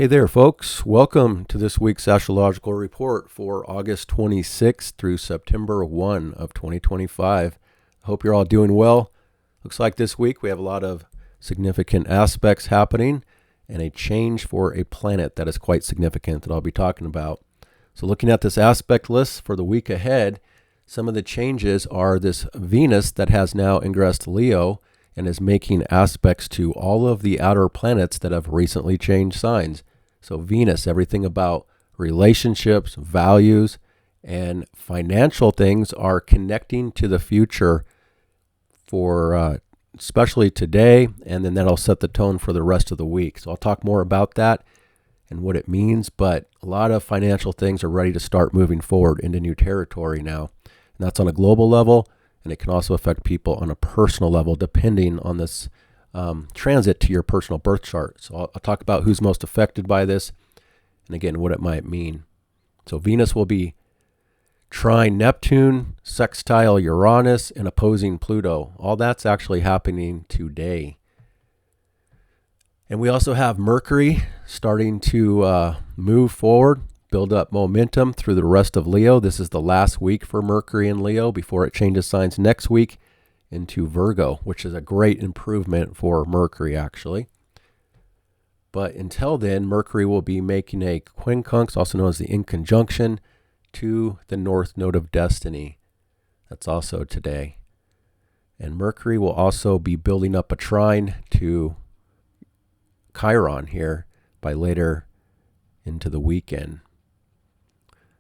Hey there, folks. Welcome to this week's astrological report for August 26th through September 1 of 2025. I hope you're all doing well. Looks like this week we have a lot of significant aspects happening and a change for a planet that is quite significant that I'll be talking about. So looking at this aspect list for the week ahead, some of the changes are this Venus that has now ingressed Leo and is making aspects to all of the outer planets that have recently changed signs. So Venus, everything about relationships, values, and financial things are connecting to the future for especially today, and then that'll set the tone for the rest of the week. So I'll talk more about that and what it means, but a lot of financial things are ready to start moving forward into new territory now. And that's on a global level, and it can also affect people on a personal level depending on this transit to your personal birth chart. So I'll talk about who's most affected by this and again what it might mean. So Venus will be trine Neptune, sextile Uranus, and opposing Pluto. All that's actually happening today. And we also have Mercury starting to move forward, build up momentum through the rest of Leo. This is the last week for Mercury in Leo before it changes signs next week into Virgo, which is a great improvement for Mercury, actually. But until then, Mercury will be making a quincunx, also known as the inconjunction, to the North Node of Destiny. That's also today. And Mercury will also be building up a trine to Chiron here by later into the weekend.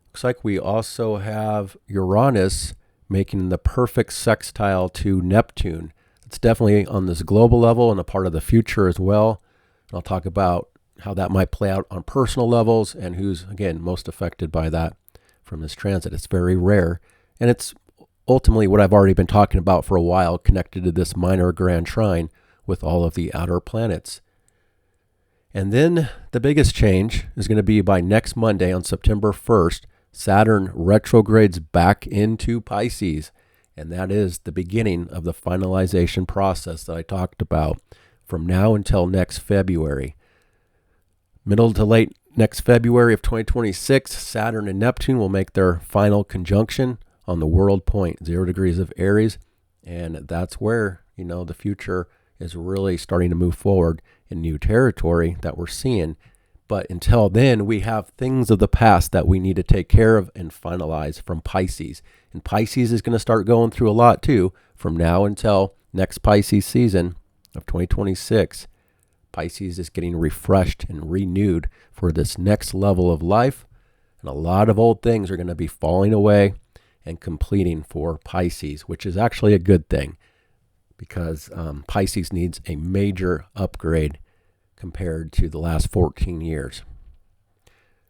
Looks like we also have Uranus making the perfect sextile to Neptune. It's definitely on this global level and a part of the future as well. And I'll talk about how that might play out on personal levels and who's, again, most affected by that from this transit. It's very rare. And it's ultimately what I've already been talking about for a while, connected to this minor grand trine with all of the outer planets. And then the biggest change is going to be by next Monday on September 1st, Saturn retrogrades back into Pisces, and that is the beginning of the finalization process that I talked about from now until next February. Middle to late next February of 2026, Saturn and Neptune will make their final conjunction on the world point, 0 degrees of Aries, and that's where, the future is really starting to move forward in new territory that we're seeing. But until then, we have things of the past that we need to take care of and finalize from Pisces. And Pisces is going to start going through a lot too from now until next Pisces season of 2026. Pisces is getting refreshed and renewed for this next level of life. And a lot of old things are going to be falling away and completing for Pisces, which is actually a good thing because Pisces needs a major upgrade compared to the last 14 years.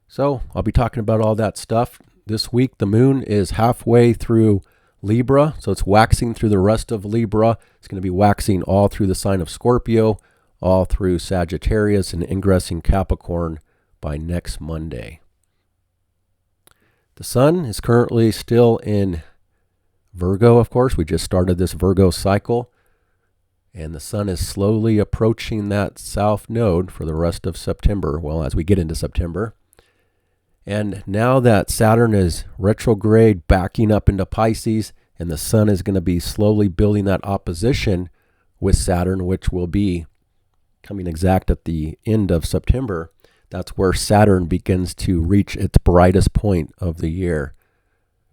So I'll be talking about all that stuff. This week, the moon is halfway through Libra, so it's waxing through the rest of Libra. It's going to be waxing all through the sign of Scorpio, all through Sagittarius, and ingressing Capricorn by next Monday. The sun is currently still in Virgo, of course. We just started this Virgo cycle. And the sun is slowly approaching that south node for the rest of September, well, as we get into September. And now that Saturn is retrograde, backing up into Pisces, and the sun is going to be slowly building that opposition with Saturn, which will be coming exact at the end of September, that's where Saturn begins to reach its brightest point of the year,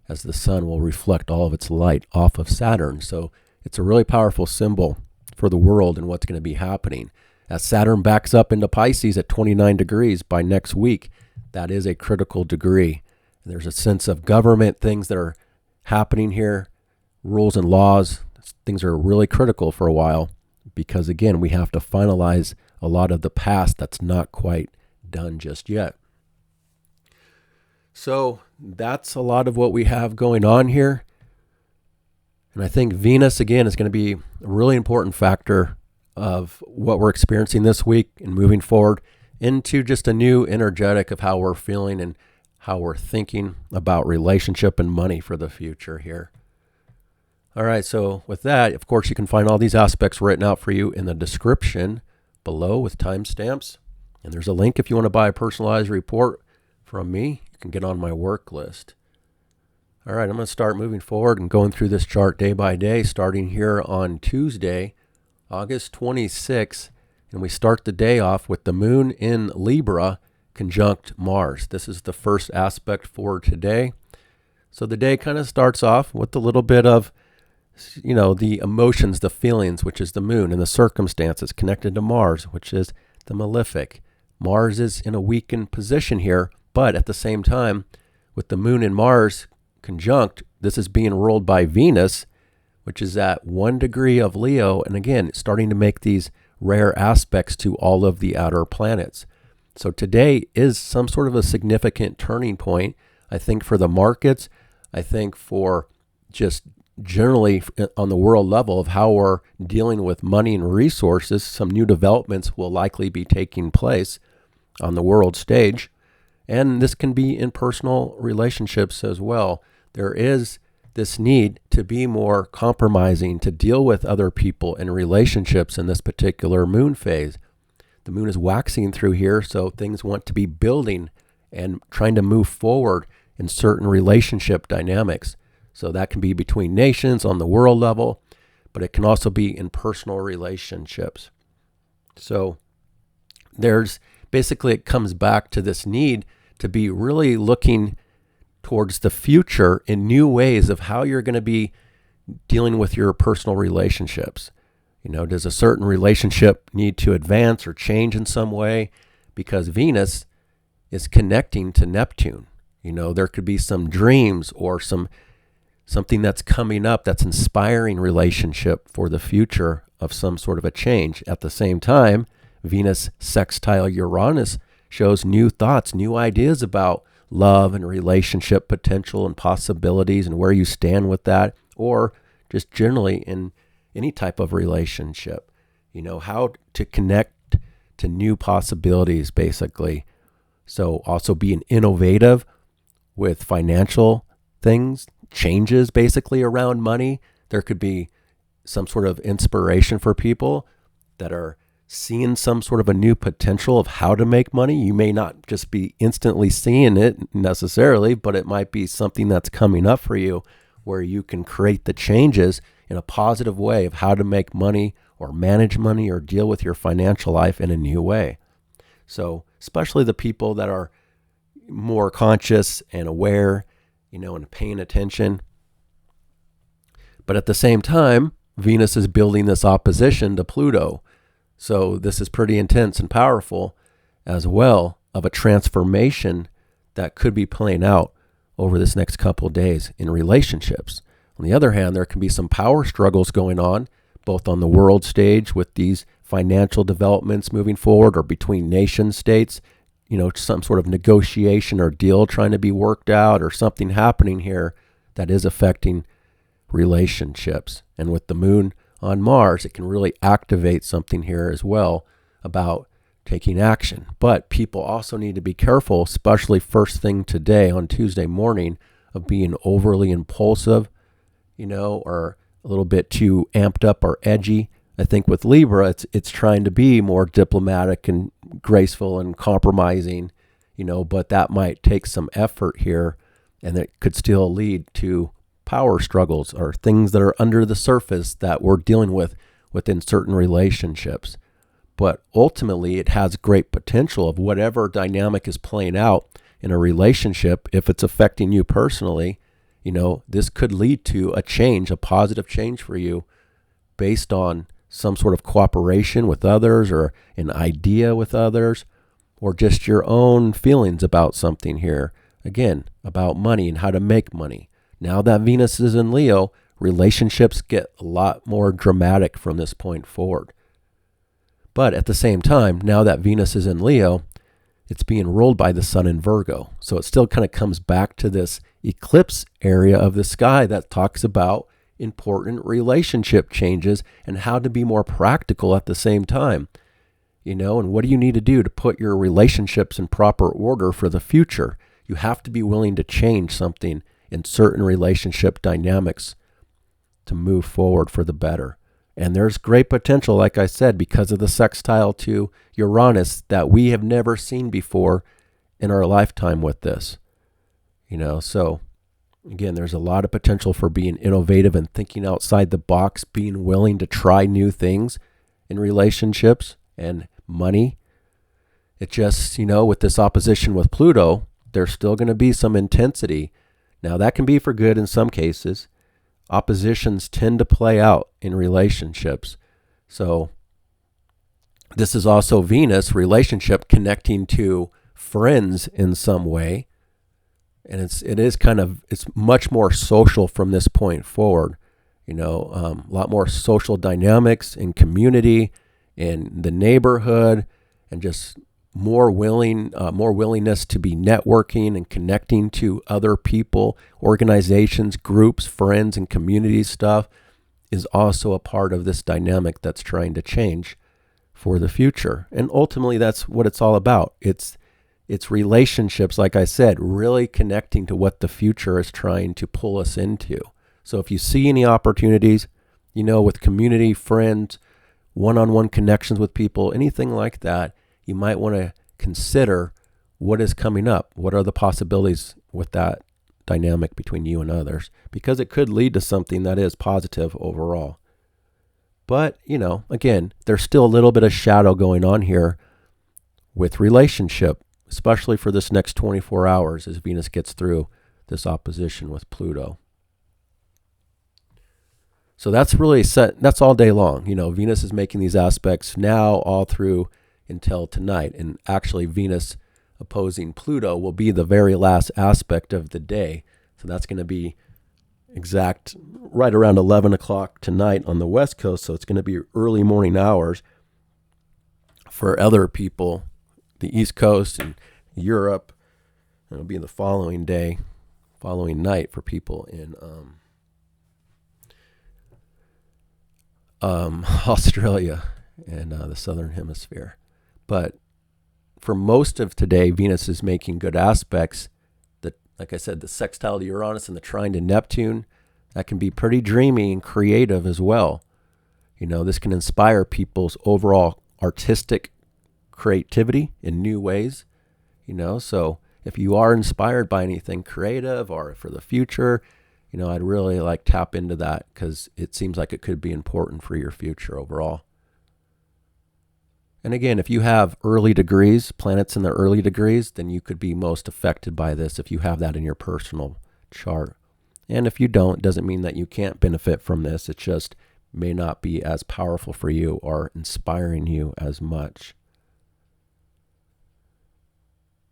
as the sun will reflect all of its light off of Saturn. So it's a really powerful symbol for the world and what's going to be happening. As Saturn backs up into Pisces at 29 degrees by next week, that is a critical degree. And there's a sense of government, things that are happening here, rules and laws. Things are really critical for a while because, again, we have to finalize a lot of the past that's not quite done just yet. So that's a lot of what we have going on here. And I think Venus, again, is going to be a really important factor of what we're experiencing this week and moving forward into just a new energetic of how we're feeling and how we're thinking about relationship and money for the future here. All right, so with that, of course, you can find all these aspects written out for you in the description below with timestamps. And there's a link if you want to buy a personalized report from me. You can get on my work list. All right, I'm going to start moving forward and going through this chart day by day, starting here on Tuesday, August 26th. And we start the day off with the moon in Libra conjunct Mars. This is the first aspect for today. So the day kind of starts off with a little bit of, the emotions, the feelings, which is the moon, and the circumstances connected to Mars, which is the malefic. Mars is in a weakened position here, but at the same time, with the moon and Mars conjunct, this is being ruled by Venus, which is at 1 degree of Leo, and again, starting to make these rare aspects to all of the outer planets. So today is some sort of a significant turning point, I think, for the markets. I think for just generally on the world level of how we're dealing with money and resources. Some new developments will likely be taking place on the world stage. And this can be in personal relationships as well. There is this need to be more compromising, to deal with other people and relationships in this particular moon phase. The moon is waxing through here, so things want to be building and trying to move forward in certain relationship dynamics. So that can be between nations on the world level, but it can also be in personal relationships. So there's basically, it comes back to this need to be really looking towards the future in new ways of how you're going to be dealing with your personal relationships. Does a certain relationship need to advance or change in some way? Because Venus is connecting to Neptune. There could be some dreams or something that's coming up that's inspiring relationship for the future of some sort of a change. At the same time, Venus sextile Uranus shows new thoughts, new ideas about love and relationship potential and possibilities and where you stand with that, or just generally in any type of relationship. How to connect to new possibilities, basically. So also being innovative with financial things, changes basically around money. There could be some sort of inspiration for people that are seeing some sort of a new potential of how to make money. You may not just be instantly seeing it necessarily, but it might be something that's coming up for you where you can create the changes in a positive way of how to make money or manage money or deal with your financial life in a new way. So especially the people that are more conscious and aware, and paying attention. But at the same time, Venus is building this opposition to Pluto. So this is pretty intense and powerful as well, of a transformation that could be playing out over this next couple of days in relationships. On the other hand, there can be some power struggles going on, both on the world stage with these financial developments moving forward, or between nation states, some sort of negotiation or deal trying to be worked out, or something happening here that is affecting relationships. And with the moon on Mars, it can really activate something here as well about taking action. But people also need to be careful, especially first thing today on Tuesday morning, of being overly impulsive, or a little bit too amped up or edgy. I think with Libra, it's trying to be more diplomatic and graceful and compromising, but that might take some effort here, and it could still lead to power struggles or things that are under the surface that we're dealing with within certain relationships. But ultimately, it has great potential of whatever dynamic is playing out in a relationship. If it's affecting you personally, this could lead to a change, a positive change for you based on some sort of cooperation with others, or an idea with others, or just your own feelings about something here. Again, about money and how to make money. Now that Venus is in Leo, relationships get a lot more dramatic from this point forward. But at the same time, now that Venus is in Leo, it's being ruled by the sun in Virgo. So it still kind of comes back to this eclipse area of the sky that talks about important relationship changes and how to be more practical at the same time. And what do you need to do to put your relationships in proper order for the future? You have to be willing to change something in certain relationship dynamics to move forward for the better. And there's great potential, like I said, because of the sextile to Uranus that we have never seen before in our lifetime with this. So again, there's a lot of potential for being innovative and thinking outside the box, being willing to try new things in relationships and money. It just, with this opposition with Pluto, there's still going to be some intensity. Now, that can be for good in some cases. Oppositions tend to play out in relationships. So this is also Venus relationship connecting to friends in some way. And it's much more social from this point forward. A lot more social dynamics in community, in the neighborhood, and just more willingness to be networking and connecting to other people, organizations, groups, friends, and community stuff is also a part of this dynamic that's trying to change for the future. And ultimately, that's what it's all about. It's relationships, like I said, really connecting to what the future is trying to pull us into. So if you see any opportunities, with community, friends, one-on-one connections with people, anything like that, you might want to consider what is coming up. What are the possibilities with that dynamic between you and others? Because it could lead to something that is positive overall. But, again, there's still a little bit of shadow going on here with relationship, especially for this next 24 hours as Venus gets through this opposition with Pluto. So that's really set. That's all day long. Venus is making these aspects now all through until tonight. And actually, Venus opposing Pluto will be the very last aspect of the day. So that's going to be exact right around 11 o'clock tonight on the West Coast. So it's going to be early morning hours for other people, the East Coast and Europe. And it'll be the following night for people in Australia and the Southern Hemisphere. But for most of today, Venus is making good aspects. Like I said, the sextile to Uranus and the trine to Neptune, that can be pretty dreamy and creative as well. This can inspire people's overall artistic creativity in new ways. So if you are inspired by anything creative or for the future, I'd really tap into that because it seems like it could be important for your future overall. And again, if you have early degrees, planets in the early degrees, then you could be most affected by this if you have that in your personal chart. And if you don't, it doesn't mean that you can't benefit from this. It just may not be as powerful for you or inspiring you as much.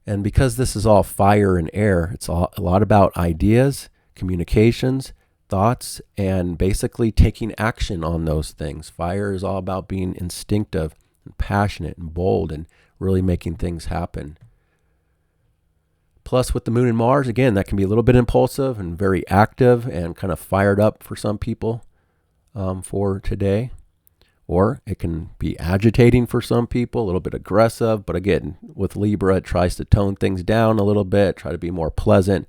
And because this is all fire and air, it's a lot about ideas, communications, thoughts, and basically taking action on those things. Fire is all about being instinctive and passionate and bold and really making things happen. Plus with the moon and Mars, again, that can be a little bit impulsive and very active and kind of fired up for some people for today. Or it can be agitating for some people, a little bit aggressive. But again, with Libra, it tries to tone things down a little bit, try to be more pleasant.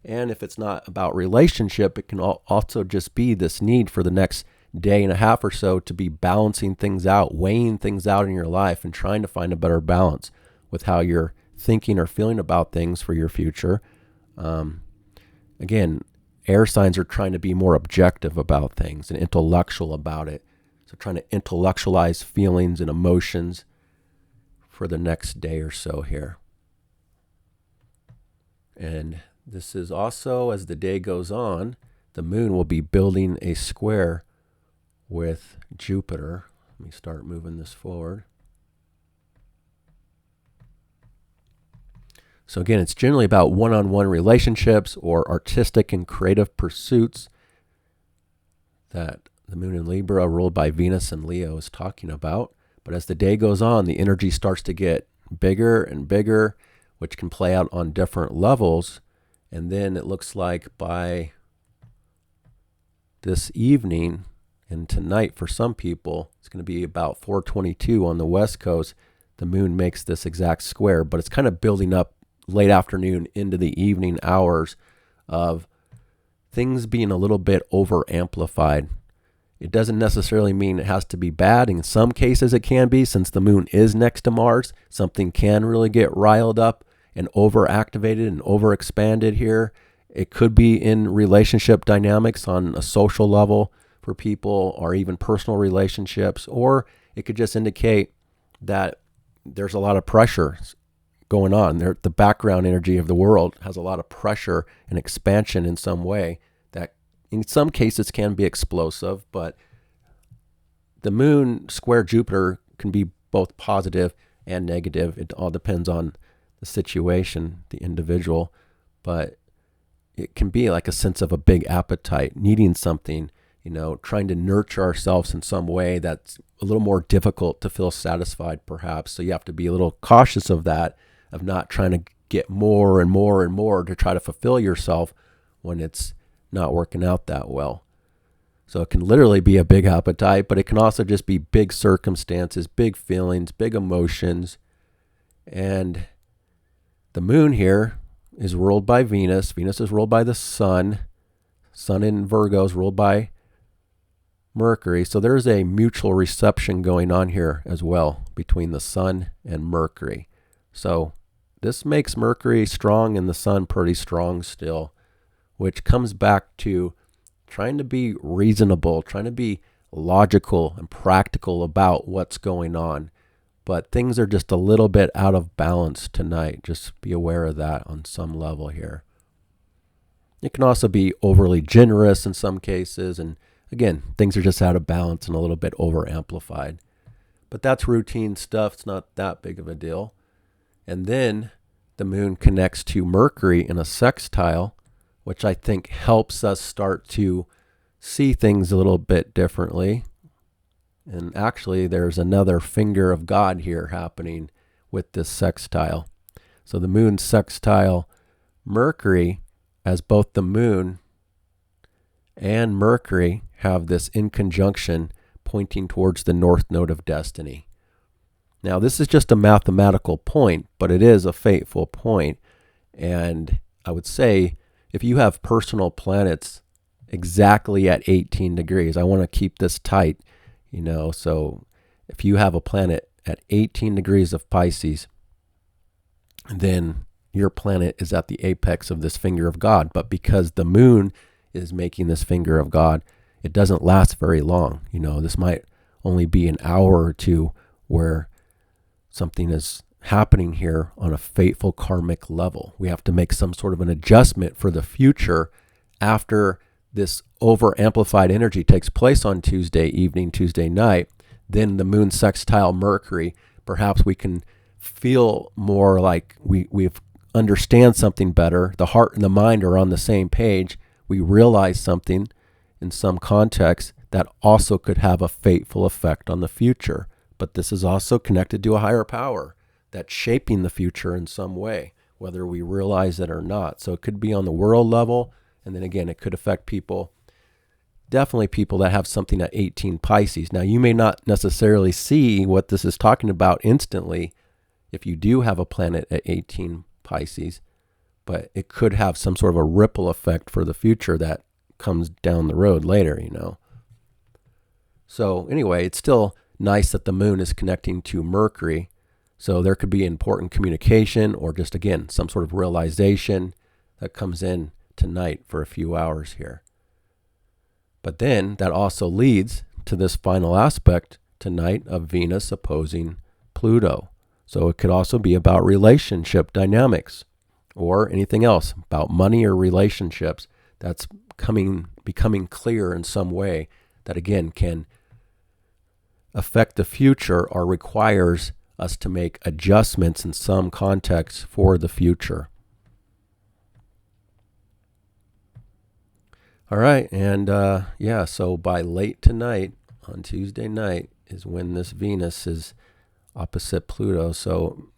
And if it's not about relationship, it can also just be this need for the next day and a half or so to be balancing things out, weighing things out in your life and trying to find a better balance with how you're thinking or feeling about things for your future. Again, air signs are trying to be more objective about things and intellectual about it. So trying to intellectualize feelings and emotions for the next day or so here. And this is also, as the day goes on, the moon will be building a square with Jupiter. Let me start moving this forward. So again, it's generally about one-on-one relationships or artistic and creative pursuits that the moon in Libra, ruled by Venus and Leo, is talking about. But as the day goes on, the energy starts to get bigger and bigger, which can play out on different levels. And then it looks like by this evening and tonight for some people, it's going to be about 4:22 on the West Coast. The moon makes this exact square, but it's kind of building up late afternoon into the evening hours of things being a little bit over amplified It doesn't necessarily mean it has to be bad. In some cases, it can be, since the moon is next to Mars. Something can really get riled up and overactivated and overexpanded here. It could be in relationship dynamics on a social level for people, or even personal relationships, or it could just indicate that there's a lot of pressure going on. The background energy of the world has a lot of pressure and expansion in some way that in some cases can be explosive, but the moon square Jupiter can be both positive and negative. It all depends on the situation, the individual, but it can be like a sense of a big appetite, needing something, trying to nurture ourselves in some way that's a little more difficult to feel satisfied perhaps. So you have to be a little cautious of that, of not trying to get more and more and more to try to fulfill yourself when it's not working out that well. So it can literally be a big appetite, but it can also just be big circumstances, big feelings, big emotions. And the moon here is ruled by Venus. Venus is ruled by the sun. Sun in Virgo is ruled by Mercury. So there's a mutual reception going on here as well between the sun and Mercury. So this makes Mercury strong and the sun pretty strong still, which comes back to trying to be reasonable, trying to be logical and practical about what's going on. But things are just a little bit out of balance tonight. Just be aware of that on some level here. It can also be overly generous in some cases. And again, things are just out of balance and a little bit over amplified. But that's routine stuff. It's not that big of a deal. And then the moon connects to Mercury in a sextile, which I think helps us start to see things a little bit differently. And actually, there's another finger of God here happening with this sextile. So the moon sextile Mercury, as both the moon and Mercury have this in conjunction pointing towards the north node of destiny. Now, this is just a mathematical point, but it is a fateful point. And I would say if you have personal planets exactly at 18 degrees, I want to keep this tight, so if you have a planet at 18 degrees of Pisces, then your planet is at the apex of this finger of God. But because the moon is making this finger of God, it doesn't last very long. This might only be an hour or two where something is happening here on a fateful karmic level. We have to make some sort of an adjustment for the future after this over amplified energy takes place on Tuesday evening, Tuesday night. Then the moon sextile Mercury, perhaps we can feel more like we understand something better. The heart and the mind are on the same page. We realize something in some context that also could have a fateful effect on the future. But this is also connected to a higher power that's shaping the future in some way, whether we realize it or not. So it could be on the world level, and then again, it could affect people, definitely people that have something at 18 Pisces. Now, you may not necessarily see what this is talking about instantly if you do have a planet at 18 Pisces, but it could have some sort of a ripple effect for the future that comes down the road later, So anyway, it's still nice that the moon is connecting to Mercury. So there could be important communication or just, again, some sort of realization that comes in tonight for a few hours here. But then that also leads to this final aspect tonight of Venus opposing Pluto. So it could also be about relationship dynamics or anything else about money or relationships that's becoming clear in some way that, again, can affect the future or requires us to make adjustments in some context for the future. All right, and so by late tonight, on Tuesday night, is when this Venus is opposite Pluto. So,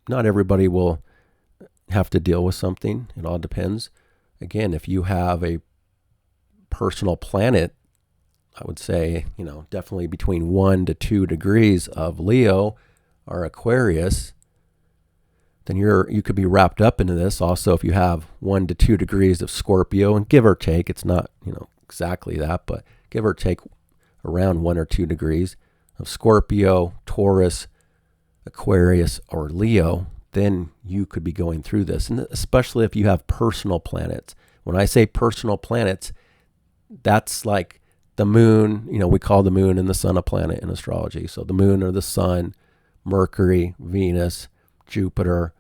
not everybody will have to deal with something. It all depends. Again, if you have a personal planet, I would say, definitely between 1 to 2 degrees of Leo or Aquarius, then you could be wrapped up into this. Also, if you have 1 to 2 degrees of Scorpio, and give or take, it's not, exactly that, but give or take around 1 or 2 degrees of Scorpio, Taurus, Aquarius, or Leo, then you could be going through this. And especially if you have personal planets. When I say personal planets, that's like the moon. We call the moon and the sun a planet in astrology. So the moon or the sun, Mercury, Venus, Jupiter,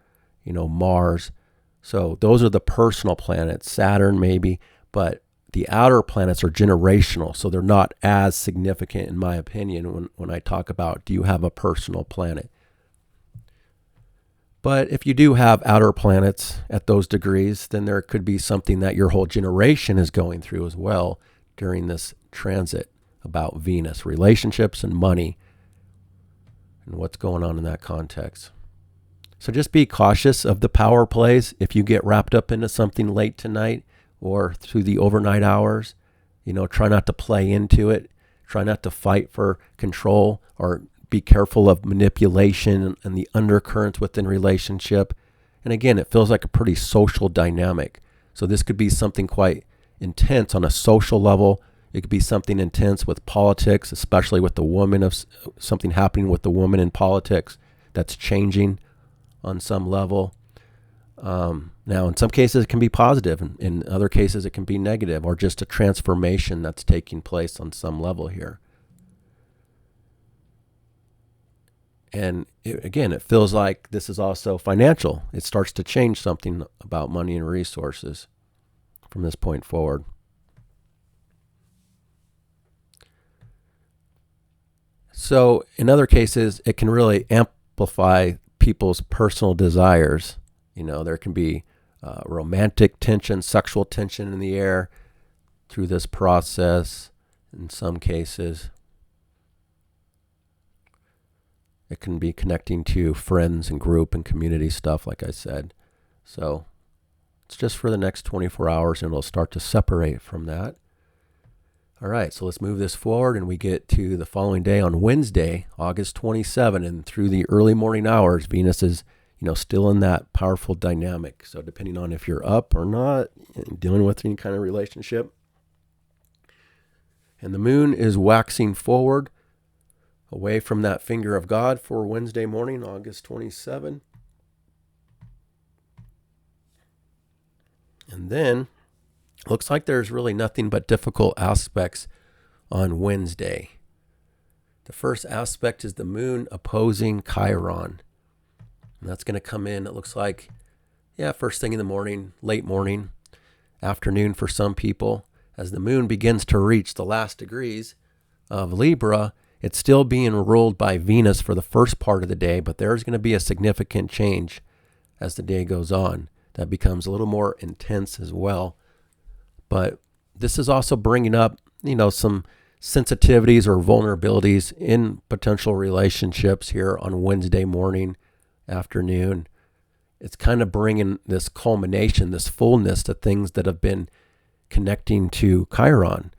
Mars. So those are the personal planets, Saturn maybe, but the outer planets are generational. So they're not as significant in my opinion when I talk about, do you have a personal planet? But if you do have outer planets at those degrees, then there could be something that your whole generation is going through as well during this transit about Venus, relationships and money, and what's going on in that context. So just be cautious of the power plays if you get wrapped up into something late tonight or through the overnight hours. Try not to play into it. Try not to fight for control, or be careful of manipulation and the undercurrents within relationship. And again, it feels like a pretty social dynamic. So this could be something quite intense on a social level. It could be something intense with politics, especially with the woman, of something happening with the woman in politics that's changing on some level. Now, in some cases, it can be positive. In other cases, it can be negative, or just a transformation that's taking place on some level here. And again, it feels like this is also financial. It starts to change something about money and resources from this point forward. So in other cases, it can really amplify people's personal desires. There can be romantic tension, sexual tension in the air through this process in some cases. It can be connecting to friends and group and community stuff, like I said. So it's just for the next 24 hours, and it'll start to separate from that. All right, so let's move this forward, and we get to the following day on Wednesday, August 27, and through the early morning hours, Venus is, still in that powerful dynamic. So depending on if you're up or not, dealing with any kind of relationship. And the moon is waxing forward away from that finger of God for Wednesday morning, August 27. And then looks like there's really nothing but difficult aspects on Wednesday. The first aspect is the moon opposing Chiron. And that's going to come in, it looks like, first thing in the morning, late morning, afternoon for some people. As the moon begins to reach the last degrees of Libra, it's still being ruled by Venus for the first part of the day, but there's going to be a significant change as the day goes on. That becomes a little more intense as well. But this is also bringing up, some sensitivities or vulnerabilities in potential relationships here on Wednesday morning, afternoon. It's kind of bringing this culmination, this fullness to things that have been connecting to Chiron.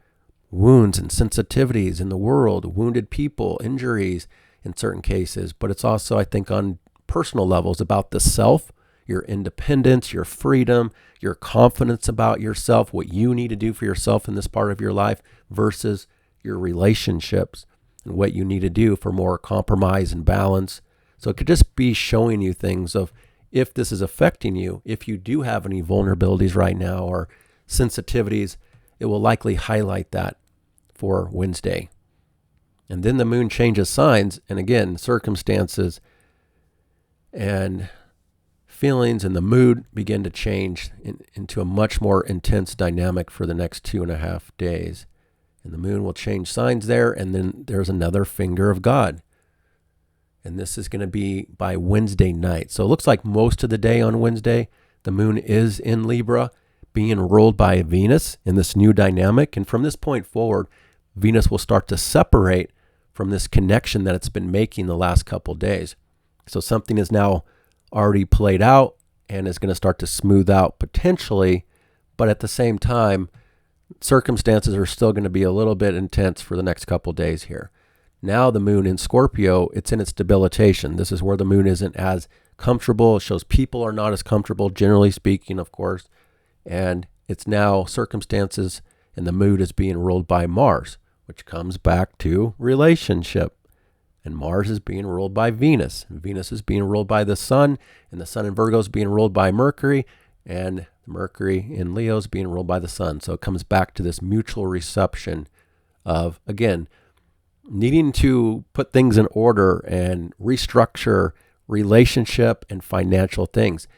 Wounds and sensitivities in the world, wounded people, injuries in certain cases. But it's also, I think, on personal levels about the self, your independence, your freedom, your confidence about yourself, what you need to do for yourself in this part of your life versus your relationships and what you need to do for more compromise and balance. So it could just be showing you things of if this is affecting you, if you do have any vulnerabilities right now or sensitivities, it will likely highlight that for Wednesday. And then the moon changes signs, and again, circumstances and feelings and the mood begin to change into a much more intense dynamic for the next 2.5 days. And the moon will change signs there, and then there's another finger of God. And this is going to be by Wednesday night. So it looks like most of the day on Wednesday, the moon is in Libra, being ruled by Venus in this new dynamic. And from this point forward, Venus will start to separate from this connection that it's been making the last couple days. So something is now already played out and is going to start to smooth out potentially. But at the same time, circumstances are still going to be a little bit intense for the next couple days here. Now the moon in Scorpio, it's in its debilitation. This is where the moon isn't as comfortable. It shows people are not as comfortable, generally speaking, of course. And it's now circumstances and the mood is being ruled by Mars, which comes back to relationship. And Mars is being ruled by Venus. Venus is being ruled by the Sun, and the Sun in Virgo is being ruled by Mercury, and Mercury in Leo is being ruled by the Sun. So it comes back to this mutual reception of, again, needing to put things in order and restructure relationship and financial things.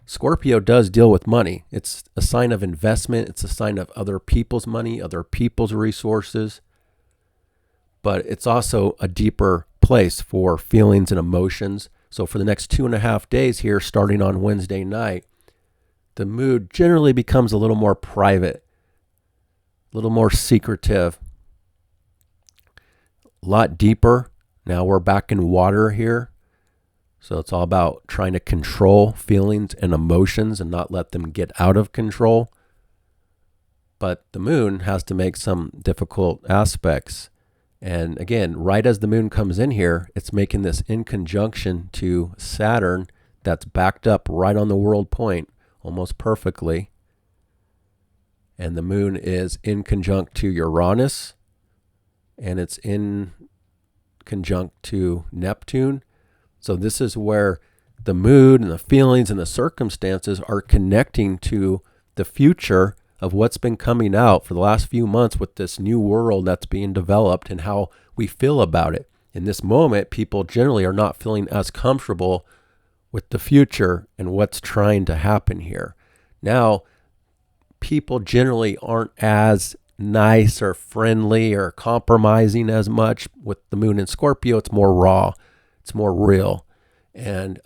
Scorpio does deal with money. It's a sign of investment. It's a sign of other people's money, other people's resources. But it's also a deeper place for feelings and emotions. So for the next 2.5 days here, starting on Wednesday night, the mood generally becomes a little more private, a little more secretive, a lot deeper. Now we're back in water here. So it's all about trying to control feelings and emotions and not let them get out of control. But the moon has to make some difficult aspects. And again, right as the moon comes in here, it's making this in conjunction to Saturn that's backed up right on the world point, almost perfectly. And the moon is in conjunct to Uranus, and it's in conjunct to Neptune. So this is where the mood and the feelings and the circumstances are connecting to the future of what's been coming out for the last few months with this new world that's being developed and how we feel about it. In this moment, people generally are not feeling as comfortable with the future and what's trying to happen here. Now, people generally aren't as nice or friendly or compromising as much. With the moon in Scorpio, it's more raw. It's more real, and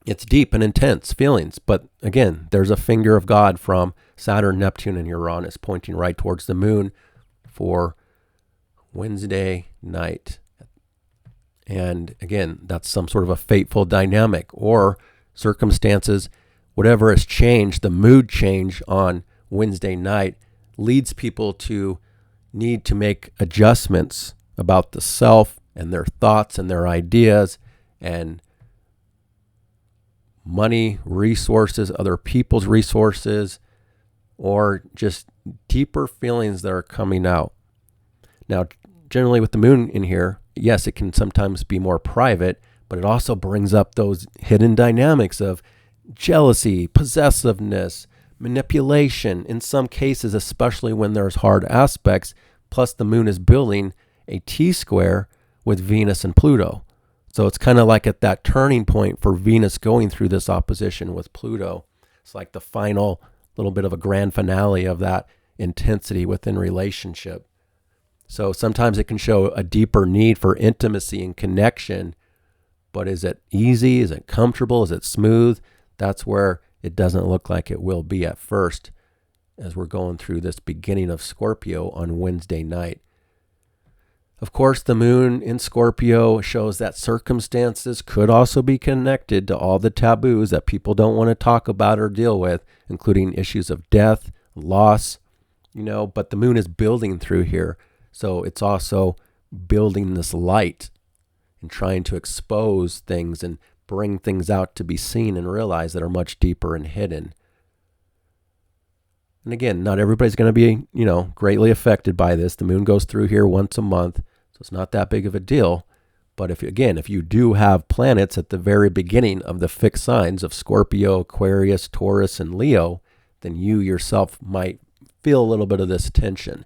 it's deep and intense feelings. But again, there's a finger of God from Saturn, Neptune, and Uranus pointing right towards the moon for Wednesday night. And again, that's some sort of a fateful dynamic or circumstances. Whatever has changed, the mood change on Wednesday night leads people to need to make adjustments about the self and their thoughts and their ideas and money, resources, other people's resources, or just deeper feelings that are coming out. Now, generally with the moon in here, yes, it can sometimes be more private, but it also brings up those hidden dynamics of jealousy, possessiveness, manipulation, in some cases, especially when there's hard aspects, plus the moon is building a T-square with Venus and Pluto. So it's kind of like at that turning point for Venus going through this opposition with Pluto. It's like the final little bit of a grand finale of that intensity within relationship. So sometimes it can show a deeper need for intimacy and connection, but is it easy? Is it comfortable? Is it smooth? That's where it doesn't look like it will be at first as we're going through this beginning of Scorpio on Wednesday night. Of course, the moon in Scorpio shows that circumstances could also be connected to all the taboos that people don't want to talk about or deal with, including issues of death, loss, but the moon is building through here. So it's also building this light and trying to expose things and bring things out to be seen and realized that are much deeper and hidden. And again, not everybody's going to be, greatly affected by this. The moon goes through here once a month, so it's not that big of a deal. But if you do have planets at the very beginning of the fixed signs of Scorpio, Aquarius, Taurus, and Leo, then you yourself might feel a little bit of this tension.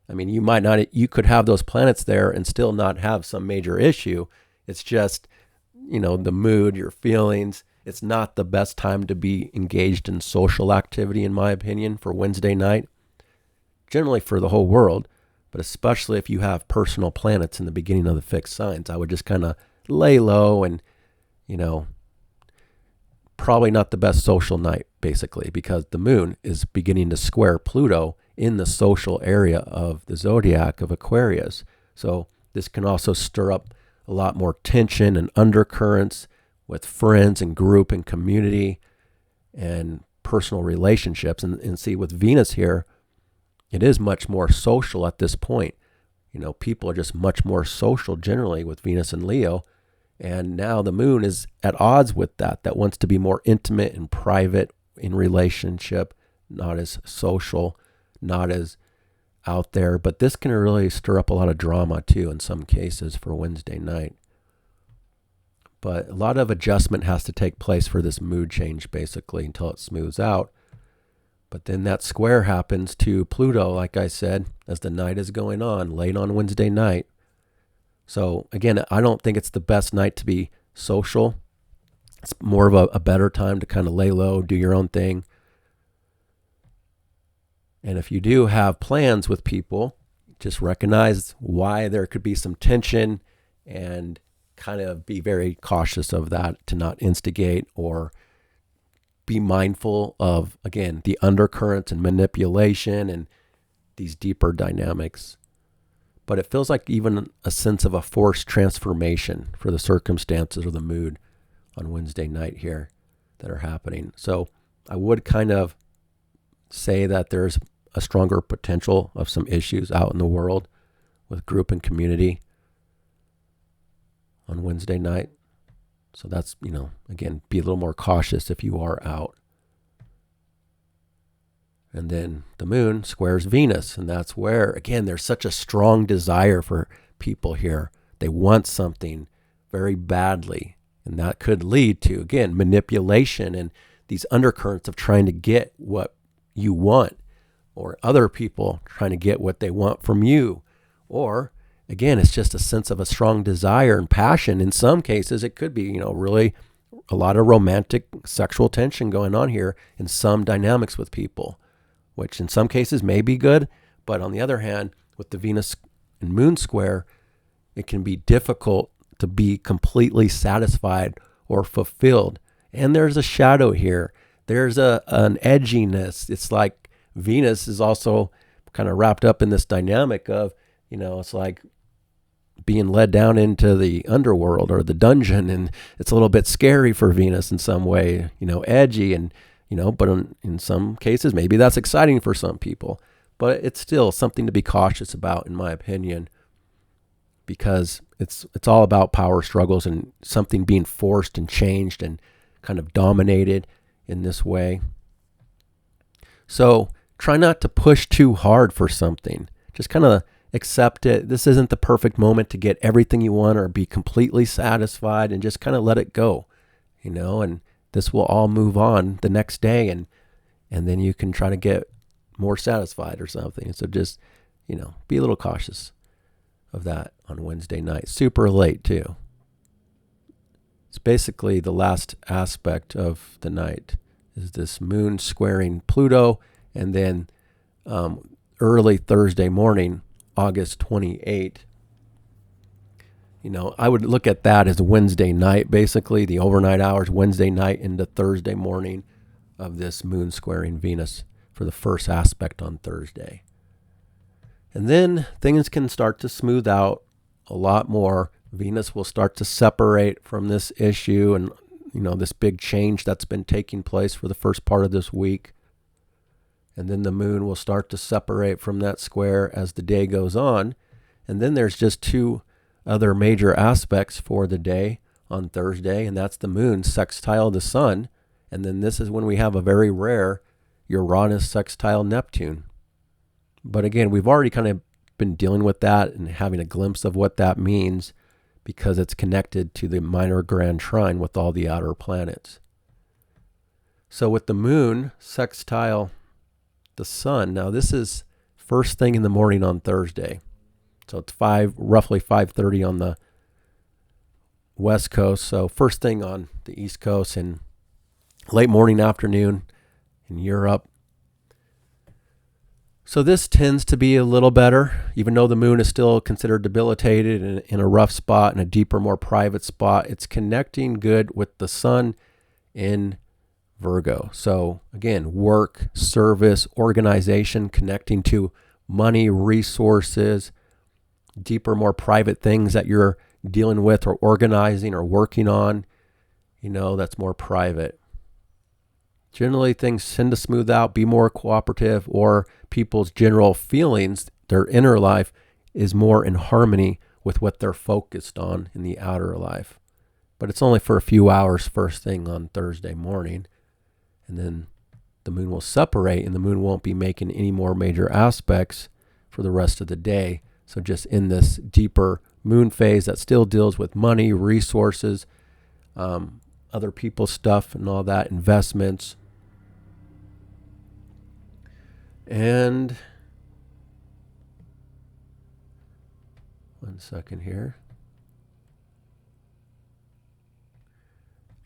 I mean, you could have those planets there and still not have some major issue. It's just, the mood, your feelings. It's not the best time to be engaged in social activity, in my opinion, for Wednesday night. Generally for the whole world, but especially if you have personal planets in the beginning of the fixed signs. I would just kind of lay low and, probably not the best social night, basically, because the moon is beginning to square Pluto in the social area of the zodiac of Aquarius. So this can also stir up a lot more tension and undercurrents with friends and group and community and personal relationships. And see, with Venus here, it is much more social at this point. People are just much more social generally with Venus and Leo. And now the moon is at odds with that wants to be more intimate and private in relationship, not as social, not as out there, but this can really stir up a lot of drama too in some cases for Wednesday night. But a lot of adjustment has to take place for this mood change basically until it smooths out. But then that square happens to Pluto, like I said, as the night is going on, late on Wednesday night. So again, I don't think it's the best night to be social. It's more of a better time to kind of lay low, do your own thing. And if you do have plans with people, just recognize why there could be some tension and kind of be very cautious of that to not instigate or be mindful of, again, the undercurrents and manipulation and these deeper dynamics. But it feels like even a sense of a forced transformation for the circumstances or the mood on Wednesday night here that are happening. So I would kind of say that there's a stronger potential of some issues out in the world with group and community on Wednesday night. So that's, again, be a little more cautious if you are out. And then the moon squares Venus, and that's where, again, there's such a strong desire for people here. They want something very badly, and that could lead to, again, manipulation and these undercurrents of trying to get what you want, or other people trying to get what they want from you. Or, again, it's just a sense of a strong desire and passion. In some cases, it could be, really a lot of romantic sexual tension going on here in some dynamics with people, which in some cases may be good. But on the other hand, with the Venus and Moon square, it can be difficult to be completely satisfied or fulfilled. And there's a shadow here. There's an edginess. It's like Venus is also kind of wrapped up in this dynamic of, it's like being led down into the underworld or the dungeon, and it's a little bit scary for Venus in some way, edgy, and, but in some cases, maybe that's exciting for some people, but it's still something to be cautious about, in my opinion, because it's all about power struggles and something being forced and changed and kind of dominated in this way. So try not to push too hard for something. Just kind of accept it. This isn't the perfect moment to get everything you want or be completely satisfied, and just kind of let it go, and this will all move on the next day, and then you can try to get more satisfied or something. So just, be a little cautious of that on Wednesday night. Super late too. It's basically the last aspect of the night is this moon squaring Pluto, and then early Thursday morning, August 28. I would look at that as Wednesday night, basically the overnight hours, Wednesday night into Thursday morning of this moon squaring Venus for the first aspect on Thursday. And then things can start to smooth out a lot more. Venus will start to separate from this issue and, this big change that's been taking place for the first part of this week. And then the moon will start to separate from that square as the day goes on. And then there's just two other major aspects for the day on Thursday, and that's the moon sextile the sun. And then this is when we have a very rare Uranus sextile Neptune. But again, we've already kind of been dealing with that and having a glimpse of what that means because it's connected to the minor grand trine with all the outer planets. So with the moon sextile the sun, now this is first thing in the morning on Thursday. So it's roughly 5:30 on the West Coast. So first thing on the East Coast, and late morning, afternoon in Europe. So this tends to be a little better, even though the moon is still considered debilitated and in a rough spot, in a deeper, more private spot. It's connecting good with the sun in Virgo. So again, work, service, organization, connecting to money, resources, deeper, more private things that you're dealing with or organizing or working on, that's more private. Generally, things tend to smooth out, be more cooperative, or people's general feelings, their inner life is more in harmony with what they're focused on in the outer life. But it's only for a few hours first thing on Thursday morning. And then the moon will separate, and the moon won't be making any more major aspects for the rest of the day. So just in this deeper moon phase that still deals with money, resources, other people's stuff and all that, investments. And one second here.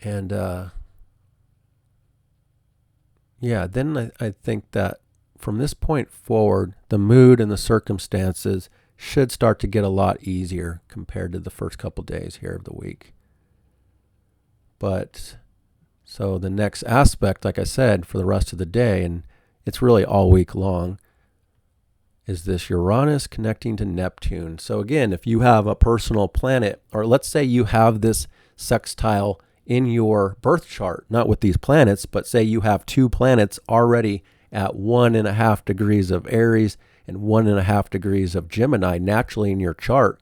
And then I think that from this point forward, the mood and the circumstances should start to get a lot easier compared to the first couple days here of the week. But so the next aspect, like I said, for the rest of the day, and it's really all week long, is this Uranus connecting to Neptune. So again, if you have a personal planet, or let's say you have this sextile in your birth chart, not with these planets, but say you have 2 planets already at 1.5 degrees of Aries and 1.5 degrees of Gemini naturally in your chart.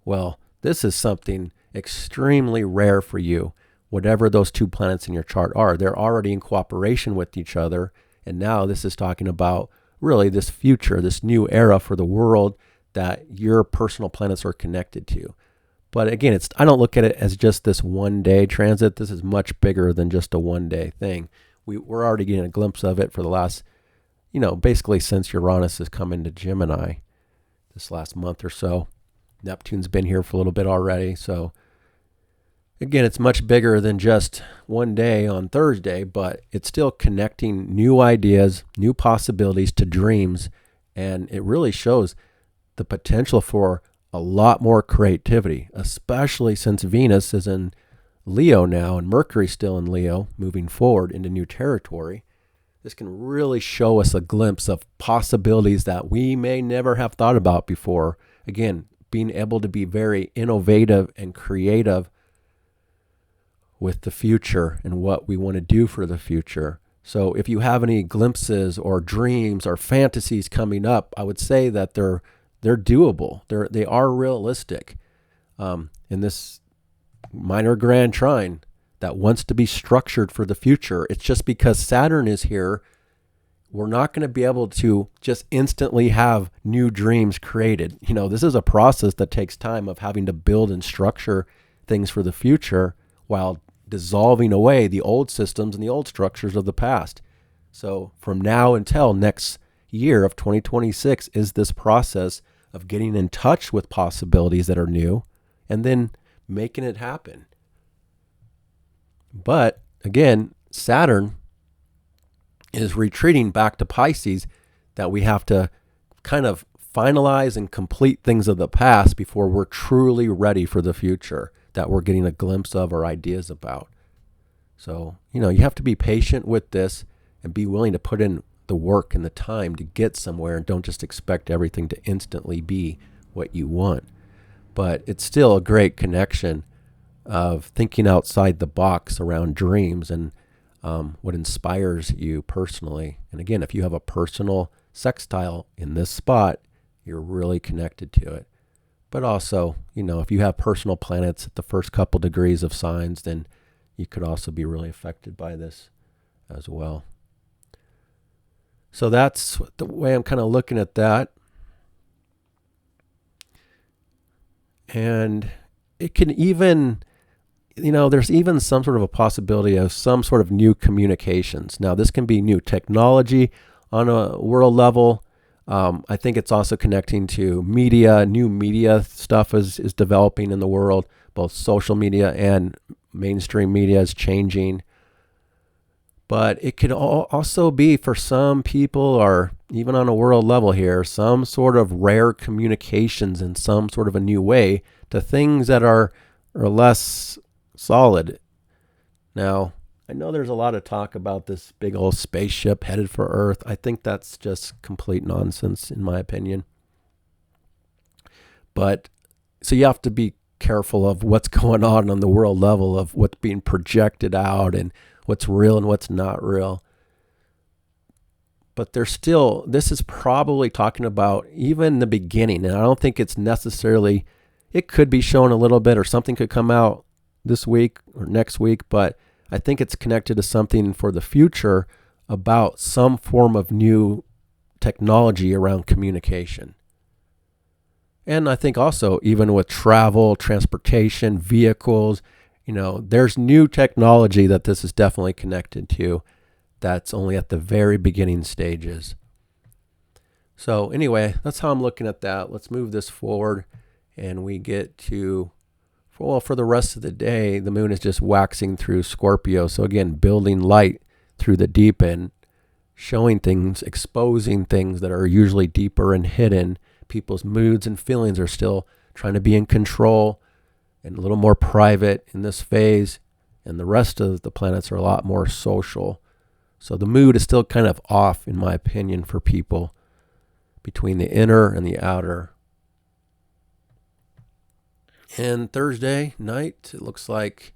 Well, this is something extremely rare for you. Whatever those 2 planets in your chart are, they're already in cooperation with each other. And now this is talking about really this future, this new era for the world that your personal planets are connected to. But again, I don't look at it as just this one-day transit. This is much bigger than just a one-day thing. We're already getting a glimpse of it for the last, basically since Uranus has come into Gemini this last month or so. Neptune's been here for a little bit already. So again, it's much bigger than just one day on Thursday, but it's still connecting new ideas, new possibilities to dreams. And it really shows the potential for a lot more creativity, especially since Venus is in Leo now and Mercury's still in Leo, moving forward into new territory. This can really show us a glimpse of possibilities that we may never have thought about before. Again, being able to be very innovative and creative with the future and what we want to do for the future. So if you have any glimpses or dreams or fantasies coming up, I would say that they're doable. They are realistic. In this minor grand trine that wants to be structured for the future, it's just because Saturn is here, we're not going to be able to just instantly have new dreams created. This is a process that takes time of having to build and structure things for the future while dissolving away the old systems and the old structures of the past. So from now until next year of 2026 is this process of getting in touch with possibilities that are new and then making it happen. But again, Saturn is retreating back to Pisces, that we have to kind of finalize and complete things of the past before we're truly ready for the future that we're getting a glimpse of or ideas about. So, you have to be patient with this and be willing to put in the work and the time to get somewhere, and don't just expect everything to instantly be what you want. But it's still a great connection of thinking outside the box around dreams and what inspires you personally. And again, if you have a personal sextile in this spot, you're really connected to it. But also, if you have personal planets at the first couple degrees of signs, then you could also be really affected by this as well. So that's the way I'm kind of looking at that. And it can even, there's even some sort of a possibility of some sort of new communications. Now, this can be new technology on a world level. I think it's also connecting to media. New media stuff is developing in the world. Both social media and mainstream media is changing. But it could also be, for some people, or even on a world level here, some sort of rare communications in some sort of a new way to things that are less solid. Now, I know there's a lot of talk about this big old spaceship headed for Earth. I think that's just complete nonsense, in my opinion. But so you have to be careful of what's going on the world level, of what's being projected out and what's real and what's not real. But this is probably talking about even the beginning. And I don't think it's necessarily, it could be shown a little bit, or something could come out this week or next week, but I think it's connected to something for the future about some form of new technology around communication. And I think also even with travel, transportation, vehicles, there's new technology that this is definitely connected to that's only at the very beginning stages. So anyway, that's how I'm looking at that. Let's move this forward and we get to, for the rest of the day, the moon is just waxing through Scorpio. So again, building light through the deep end, showing things, exposing things that are usually deeper and hidden. People's moods and feelings are still trying to be in control and a little more private in this phase. And the rest of the planets are a lot more social. So the mood is still kind of off, in my opinion, for people between the inner and the outer. And Thursday night, it looks like,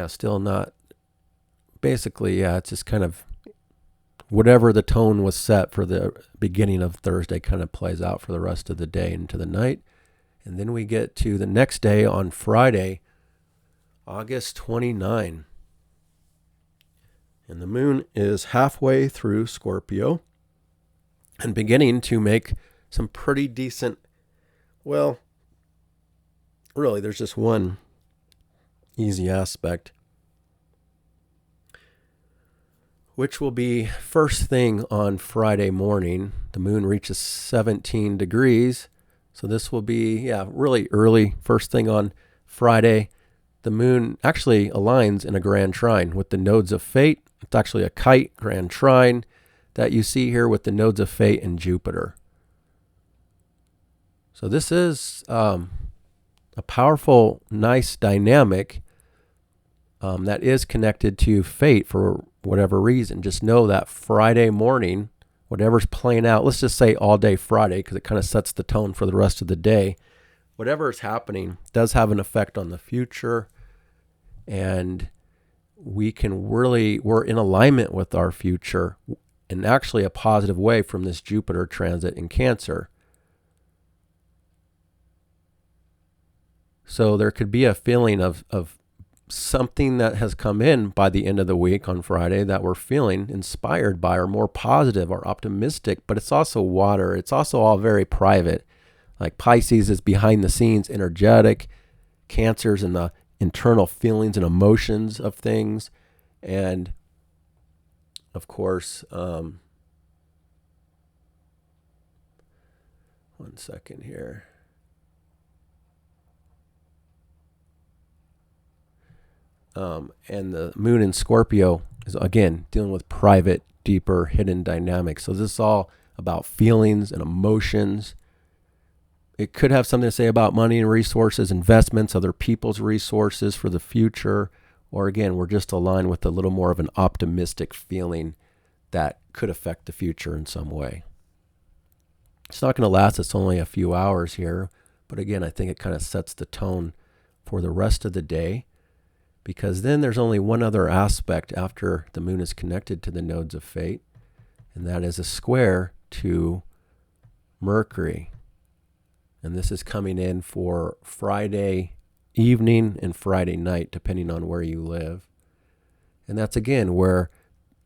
still not, basically, it's just kind of whatever the tone was set for the beginning of Thursday kind of plays out for the rest of the day into the night. And then we get to the next day on Friday, August 29. And the moon is halfway through Scorpio and beginning to make some pretty decent, really, there's just one easy aspect, which will be first thing on Friday morning. The moon reaches 17 degrees. So this will be, really early, first thing on Friday. The moon actually aligns in a grand trine with the nodes of fate. It's actually a kite grand trine that you see here with the nodes of fate and Jupiter. So this is a powerful, nice dynamic that is connected to fate for whatever reason. Just know that Friday morning, whatever's playing out, let's just say all day Friday, because it kind of sets the tone for the rest of the day. Whatever is happening does have an effect on the future, and we're in alignment with our future in actually a positive way from this Jupiter transit in Cancer. So there could be a feeling of something that has come in by the end of the week on Friday that we're feeling inspired by or more positive or optimistic, but it's also water. It's also all very private. Like Pisces is behind the scenes, energetic. Cancer's in the internal feelings and emotions of things. And of course, one second here. And the moon in Scorpio is, again, dealing with private, deeper, hidden dynamics. So this is all about feelings and emotions. It could have something to say about money and resources, investments, other people's resources for the future. Or again, we're just aligned with a little more of an optimistic feeling that could affect the future in some way. It's not going to last. It's only a few hours here. But again, I think it kind of sets the tone for the rest of the day. Because then there's only one other aspect after the moon is connected to the nodes of fate, and that is a square to Mercury. And this is coming in for Friday evening and Friday night, depending on where you live. And that's, again, where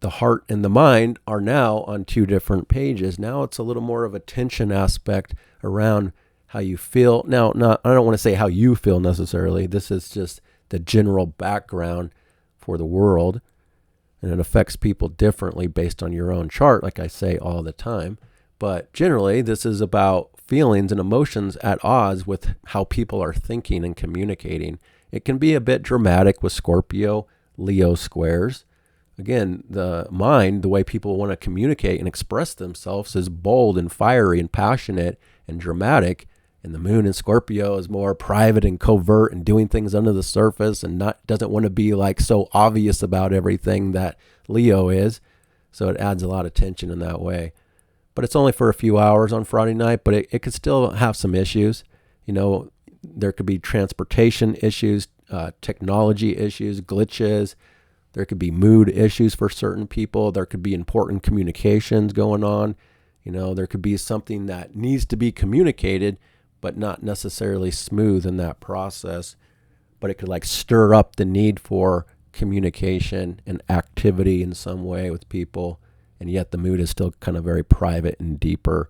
the heart and the mind are now on two different pages. Now it's a little more of a tension aspect around how you feel. Now, I don't want to say how you feel necessarily. This is just the general background for the world, and it affects people differently based on your own chart, like I say all the time. But generally, this is about feelings and emotions at odds with how people are thinking and communicating. It can be a bit dramatic with Scorpio, Leo squares. Again, the mind, the way people want to communicate and express themselves, is bold and fiery and passionate and dramatic. And the moon in Scorpio is more private and covert and doing things under the surface and doesn't want to be like so obvious about everything that Leo is. So it adds a lot of tension in that way. But it's only for a few hours on Friday night, but it could still have some issues. There could be transportation issues, technology issues, glitches. There could be mood issues for certain people. There could be important communications going on. There could be something that needs to be communicated, but not necessarily smooth in that process. But it could stir up the need for communication and activity in some way with people. And yet the mood is still kind of very private and deeper.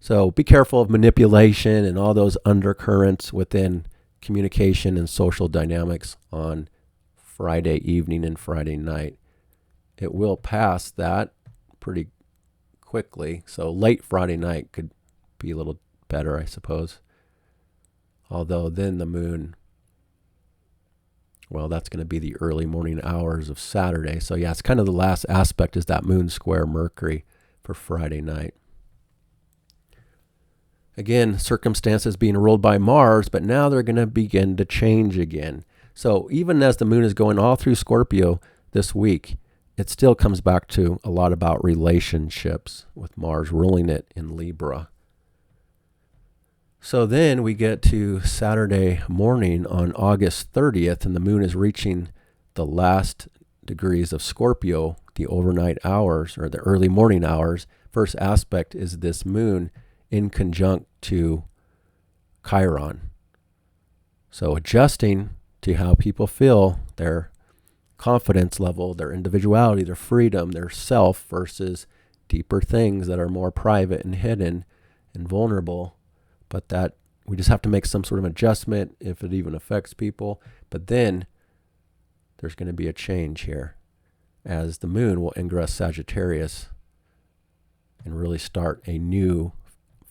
So be careful of manipulation and all those undercurrents within communication and social dynamics on Friday evening and Friday night. It will pass that pretty quickly. So late Friday night could be a little better, I suppose. Although then the moon, well, that's going to be the early morning hours of Saturday. So yeah, it's kind of the last aspect is that moon square Mercury for Friday night. Again, circumstances being ruled by Mars, but now they're going to begin to change again. So even as the moon is going all through Scorpio this week, it still comes back to a lot about relationships with Mars ruling it in Libra. So then we get to Saturday morning on August 30th, and the moon is reaching the last degrees of Scorpio, the overnight hours or the early morning hours. First aspect is this moon in conjunct to Chiron. So adjusting to how people feel, their confidence level, their individuality, their freedom, their self versus deeper things that are more private and hidden and vulnerable, but that we just have to make some sort of adjustment if it even affects people. But then there's going to be a change here as the moon will ingress Sagittarius and really start a new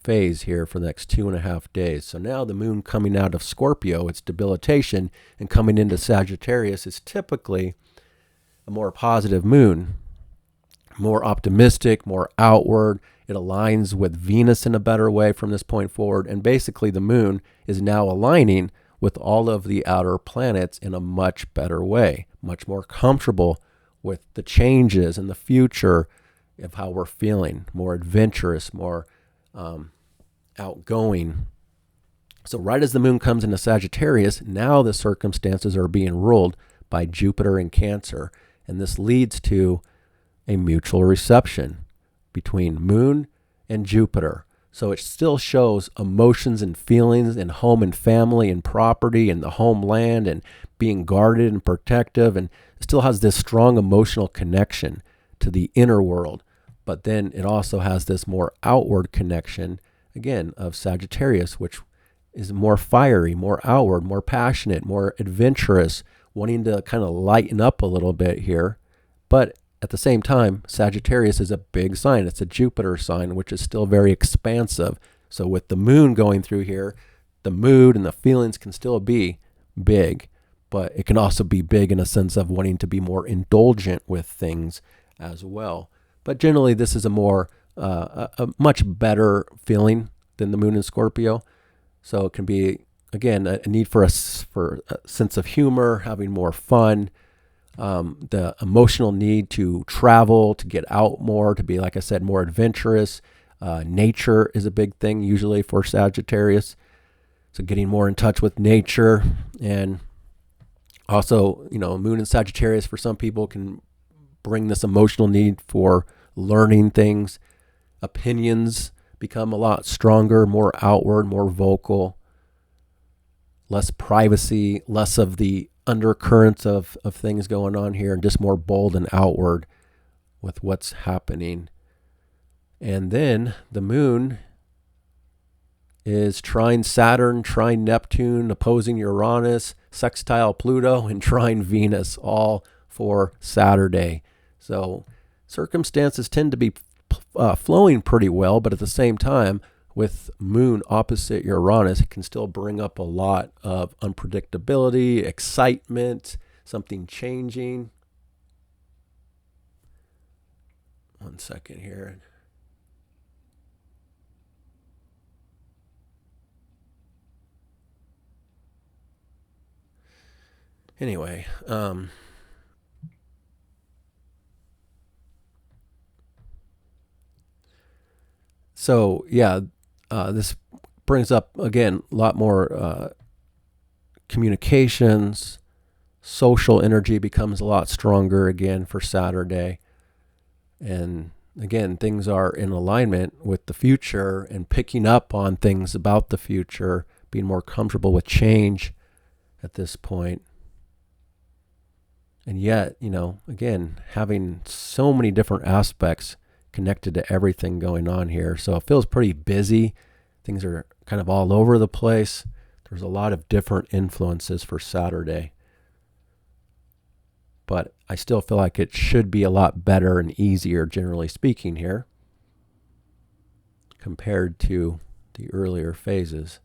phase here for the next 2.5 days. So now the moon coming out of Scorpio, its debilitation, and coming into Sagittarius is typically a more positive moon, more optimistic, more outward. It aligns with Venus in a better way from this point forward. And basically the moon is now aligning with all of the outer planets in a much better way, much more comfortable with the changes in the future of how we're feeling, more adventurous, more outgoing. So right as the moon comes into Sagittarius, now the circumstances are being ruled by Jupiter in Cancer. And this leads to a mutual reception between moon and Jupiter. So it still shows emotions and feelings in home and family and property and the homeland and being guarded and protective, and it still has this strong emotional connection to the inner world. But then it also has this more outward connection, again, of Sagittarius, which is more fiery, more outward, more passionate, more adventurous, wanting to kind of lighten up a little bit here. But at the same time, Sagittarius is a big sign. It's a Jupiter sign, which is still very expansive. So with the moon going through here, the mood and the feelings can still be big, but it can also be big in a sense of wanting to be more indulgent with things as well. But generally, this is a much better feeling than the moon in Scorpio. So it can be, again, a need for a sense of humor, having more fun, the emotional need to travel, to get out more, to be, like I said, more adventurous. Nature is a big thing usually for Sagittarius. So getting more in touch with nature. And also, moon in Sagittarius for some people can bring this emotional need for learning things. Opinions become a lot stronger, more outward, more vocal, less privacy, less of the undercurrents of things going on here, and just more bold and outward with what's happening. And then the moon is trine Saturn, trine Neptune, opposing Uranus, sextile Pluto, and trine Venus, all for Saturday. So circumstances tend to be flowing pretty well, but at the same time, with moon opposite Uranus, it can still bring up a lot of unpredictability, excitement, something changing. One second here. Anyway, so yeah, this brings up, again, a lot more communications. Social energy becomes a lot stronger again for Saturday. And again, things are in alignment with the future and picking up on things about the future, being more comfortable with change at this point. And yet, again, having so many different aspects connected to everything going on here. So it feels pretty busy. Things are kind of all over the place. There's a lot of different influences for Saturday. But I still feel like it should be a lot better and easier, generally speaking, here compared to the earlier phases.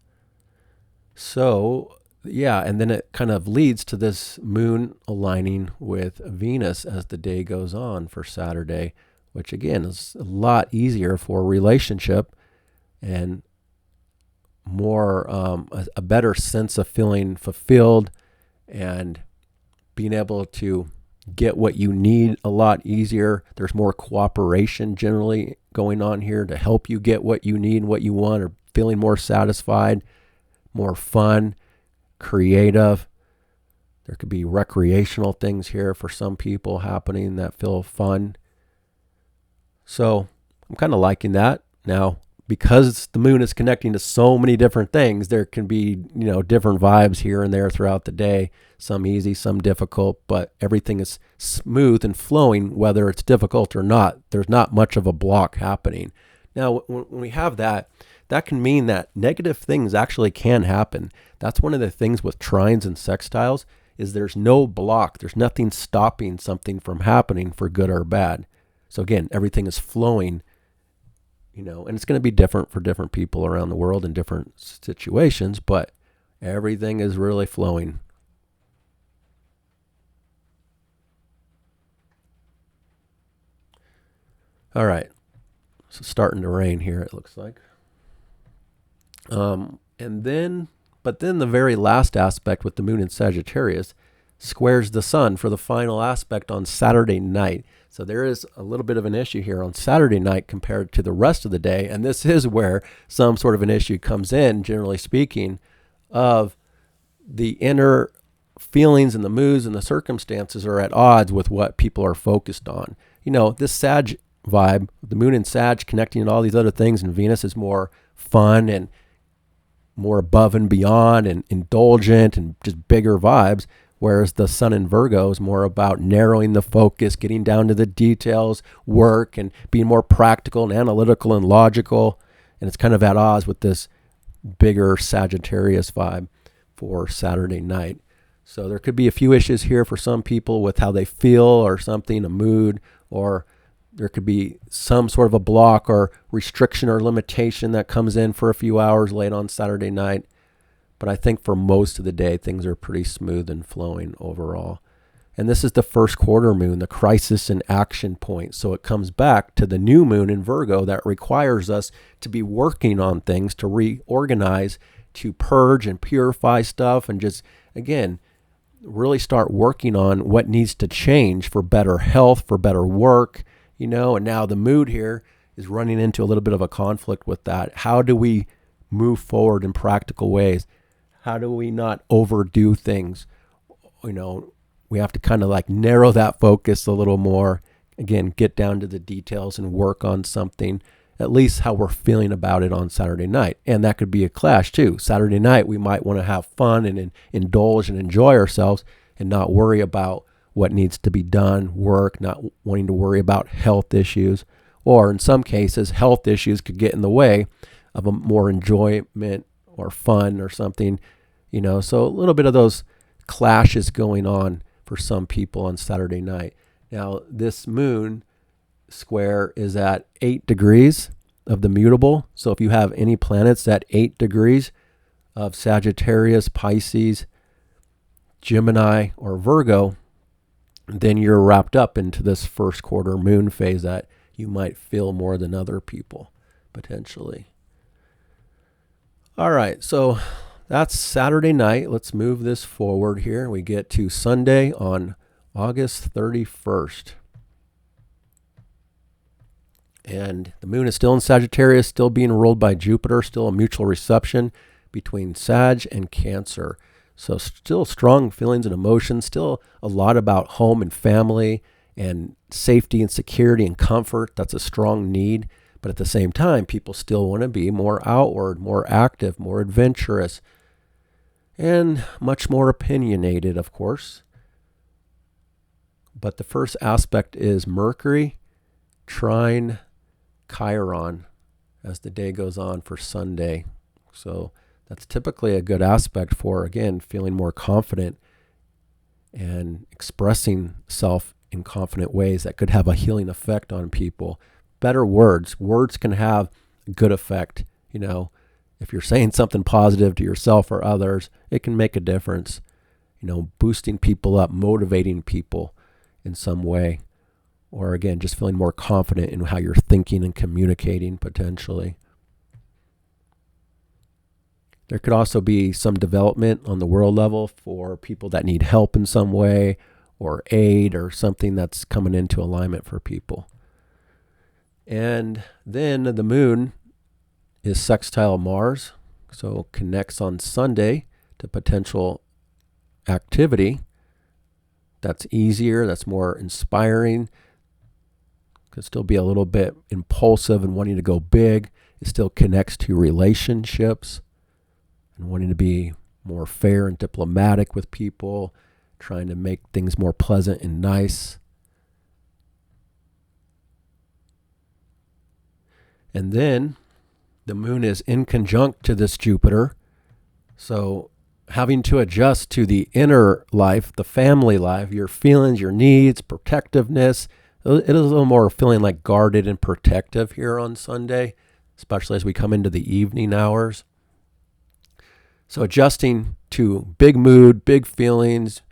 So, yeah, and then it kind of leads to this moon aligning with Venus as the day goes on for Saturday, which again is a lot easier for a relationship and more a better sense of feeling fulfilled and being able to get what you need a lot easier. There's more cooperation generally going on here to help you get what you need and what you want, or feeling more satisfied, more fun, creative. There could be recreational things here for some people happening that feel fun. So I'm kind of liking that. Now, because the moon is connecting to so many different things, there can be, different vibes here and there throughout the day. Some easy, some difficult, but everything is smooth and flowing, whether it's difficult or not. There's not much of a block happening. Now, when we have that, that can mean that negative things actually can happen. That's one of the things with trines and sextiles, is there's no block. There's nothing stopping something from happening for good or bad. So again, everything is flowing, and it's going to be different for different people around the world in different situations, but everything is really flowing. All right. So starting to rain here, it looks like. But then the very last aspect with the moon in Sagittarius squares the sun for the final aspect on Saturday night. So there is a little bit of an issue here on Saturday night compared to the rest of the day. And this is where some sort of an issue comes in, generally speaking, of the inner feelings and the moods and the circumstances are at odds with what people are focused on. This Sag vibe, the moon in Sag connecting to all these other things, and Venus is more fun and more above and beyond and indulgent and just bigger vibes, whereas the sun in Virgo is more about narrowing the focus, getting down to the details, work, and being more practical and analytical and logical. And it's kind of at odds with this bigger Sagittarius vibe for Saturday night. So there could be a few issues here for some people with how they feel or something, a mood, or there could be some sort of a block or restriction or limitation that comes in for a few hours late on Saturday night. But I think for most of the day, things are pretty smooth and flowing overall. And this is the first quarter moon, the crisis and action point. So it comes back to the new moon in Virgo that requires us to be working on things, to reorganize, to purge and purify stuff, and just, again, really start working on what needs to change for better health, for better work. And now the mood here is running into a little bit of a conflict with that. How do we move forward in practical ways? How do we not overdo things? We have to kind of narrow that focus a little more. Again, get down to the details and work on something, at least how we're feeling about it on Saturday night. And that could be a clash too. Saturday night, we might want to have fun and indulge and enjoy ourselves and not worry about what needs to be done, work, not wanting to worry about health issues. Or in some cases, health issues could get in the way of a more enjoyment or fun or something, So a little bit of those clashes going on for some people on Saturday night. Now, this moon square is at 8 degrees of the mutable. So if you have any planets at 8 degrees of Sagittarius, Pisces, Gemini, or Virgo, then you're wrapped up into this first quarter moon phase that you might feel more than other people, potentially. All right, so that's Saturday night. Let's move this forward here. We get to Sunday on August 31st. And the moon is still in Sagittarius, still being ruled by Jupiter, still a mutual reception between Sag and Cancer. So still strong feelings and emotions, still a lot about home and family and safety and security and comfort. That's a strong need. But at the same time, people still want to be more outward, more active, more adventurous, and much more opinionated, of course. But the first aspect is Mercury trine Chiron as the day goes on for Sunday. So that's typically a good aspect for, again, feeling more confident and expressing self in confident ways that could have a healing effect on people. Better words. Words can have a good effect. If you're saying something positive to yourself or others, it can make a difference. Boosting people up, motivating people in some way. Or again, just feeling more confident in how you're thinking and communicating potentially. There could also be some development on the world level for people that need help in some way or aid or something that's coming into alignment for people. And then the moon is sextile Mars, so connects on Sunday to potential activity that's easier, that's more inspiring. Could still be a little bit impulsive and wanting to go big. It still connects to relationships and wanting to be more fair and diplomatic with people, trying to make things more pleasant and nice. And then the moon is in conjunct to this Jupiter. So having to adjust to the inner life, the family life, your feelings, your needs, protectiveness. It is a little more feeling like guarded and protective here on Sunday, especially as we come into the evening hours. So adjusting to big mood, big feelings,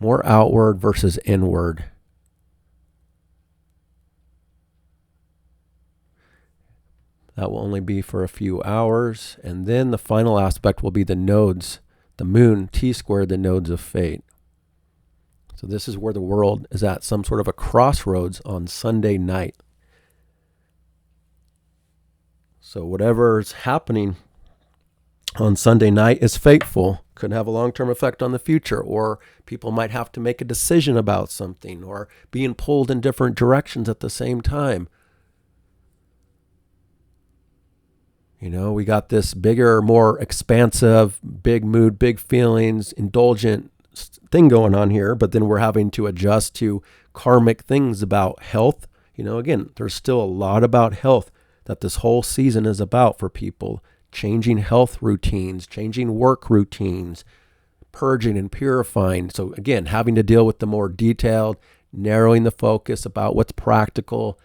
more outward versus inward. That will only be for a few hours. And then the final aspect will be the nodes, the moon, T-squared, the nodes of fate. So this is where the world is at some sort of a crossroads on Sunday night. So whatever's happening on Sunday night is fateful, could have a long-term effect on the future, or people might have to make a decision about something, or being pulled in different directions at the same time. We got this bigger, more expansive, big mood, big feelings, indulgent thing going on here, but then we're having to adjust to karmic things about health. Again, there's still a lot about health that this whole season is about for people. Changing health routines, changing work routines, purging and purifying. So again, having to deal with the more detailed, narrowing the focus about what's practical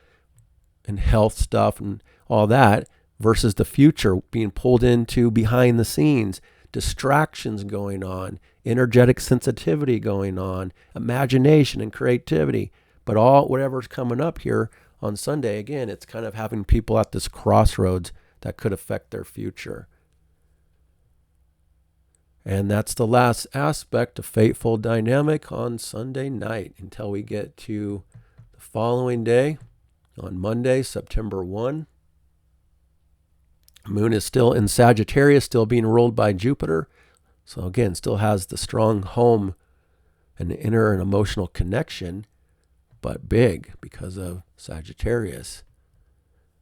and health stuff and all that versus the future, being pulled into behind the scenes, distractions going on, energetic sensitivity going on, imagination and creativity. But whatever's coming up here on Sunday, again, it's kind of having people at this crossroads that could affect their future. And that's the last aspect of Fateful Dynamic on Sunday night until we get to the following day on Monday, September 1. Moon is still in Sagittarius, still being ruled by Jupiter. So again, still has the strong home and inner and emotional connection, but big because of Sagittarius.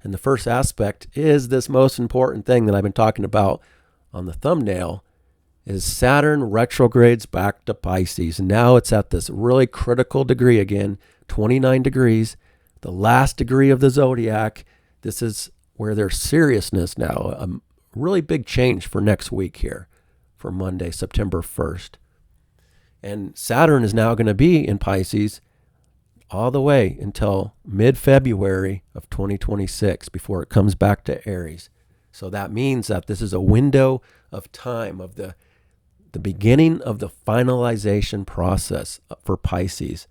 And the first aspect is this most important thing that I've been talking about on the thumbnail is Saturn retrogrades back to Pisces. Now it's at this really critical degree again, 29 degrees, the last degree of the zodiac. This is where there's seriousness now, a really big change for next week here, for Monday, September 1st. And Saturn is now going to be in Pisces all the way until mid-February of 2026 before it comes back to Aries. So that means that this is a window of time of the beginning of the finalization process for Pisces.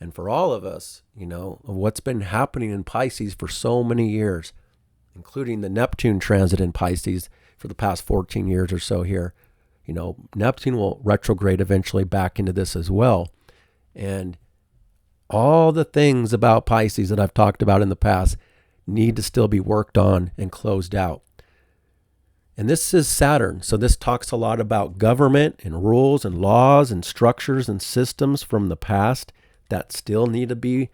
And for all of us, of what's been happening in Pisces for so many years, including the Neptune transit in Pisces for the past 14 years or so here. Neptune will retrograde eventually back into this as well. And all the things about Pisces that I've talked about in the past need to still be worked on and closed out. And this is Saturn. So this talks a lot about government and rules and laws and structures and systems from the past that still need to be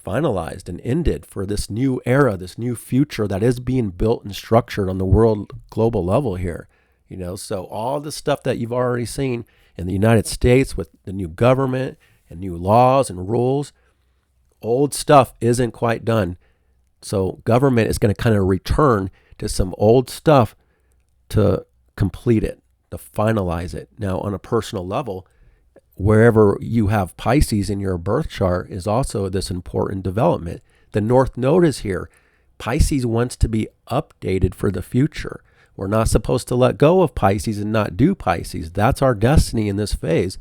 finalized and ended for this new era, this new future that is being built and structured on the world global level here. So all the stuff that you've already seen in the United States with the new government and new laws and rules, old stuff isn't quite done. So government is going to kind of return to some old stuff to complete it, to finalize it. Now, on a personal level, wherever you have Pisces in your birth chart is also this important development. The North Node is here. Pisces wants to be updated for the future. We're not supposed to let go of Pisces and not do Pisces. That's our destiny in this phase,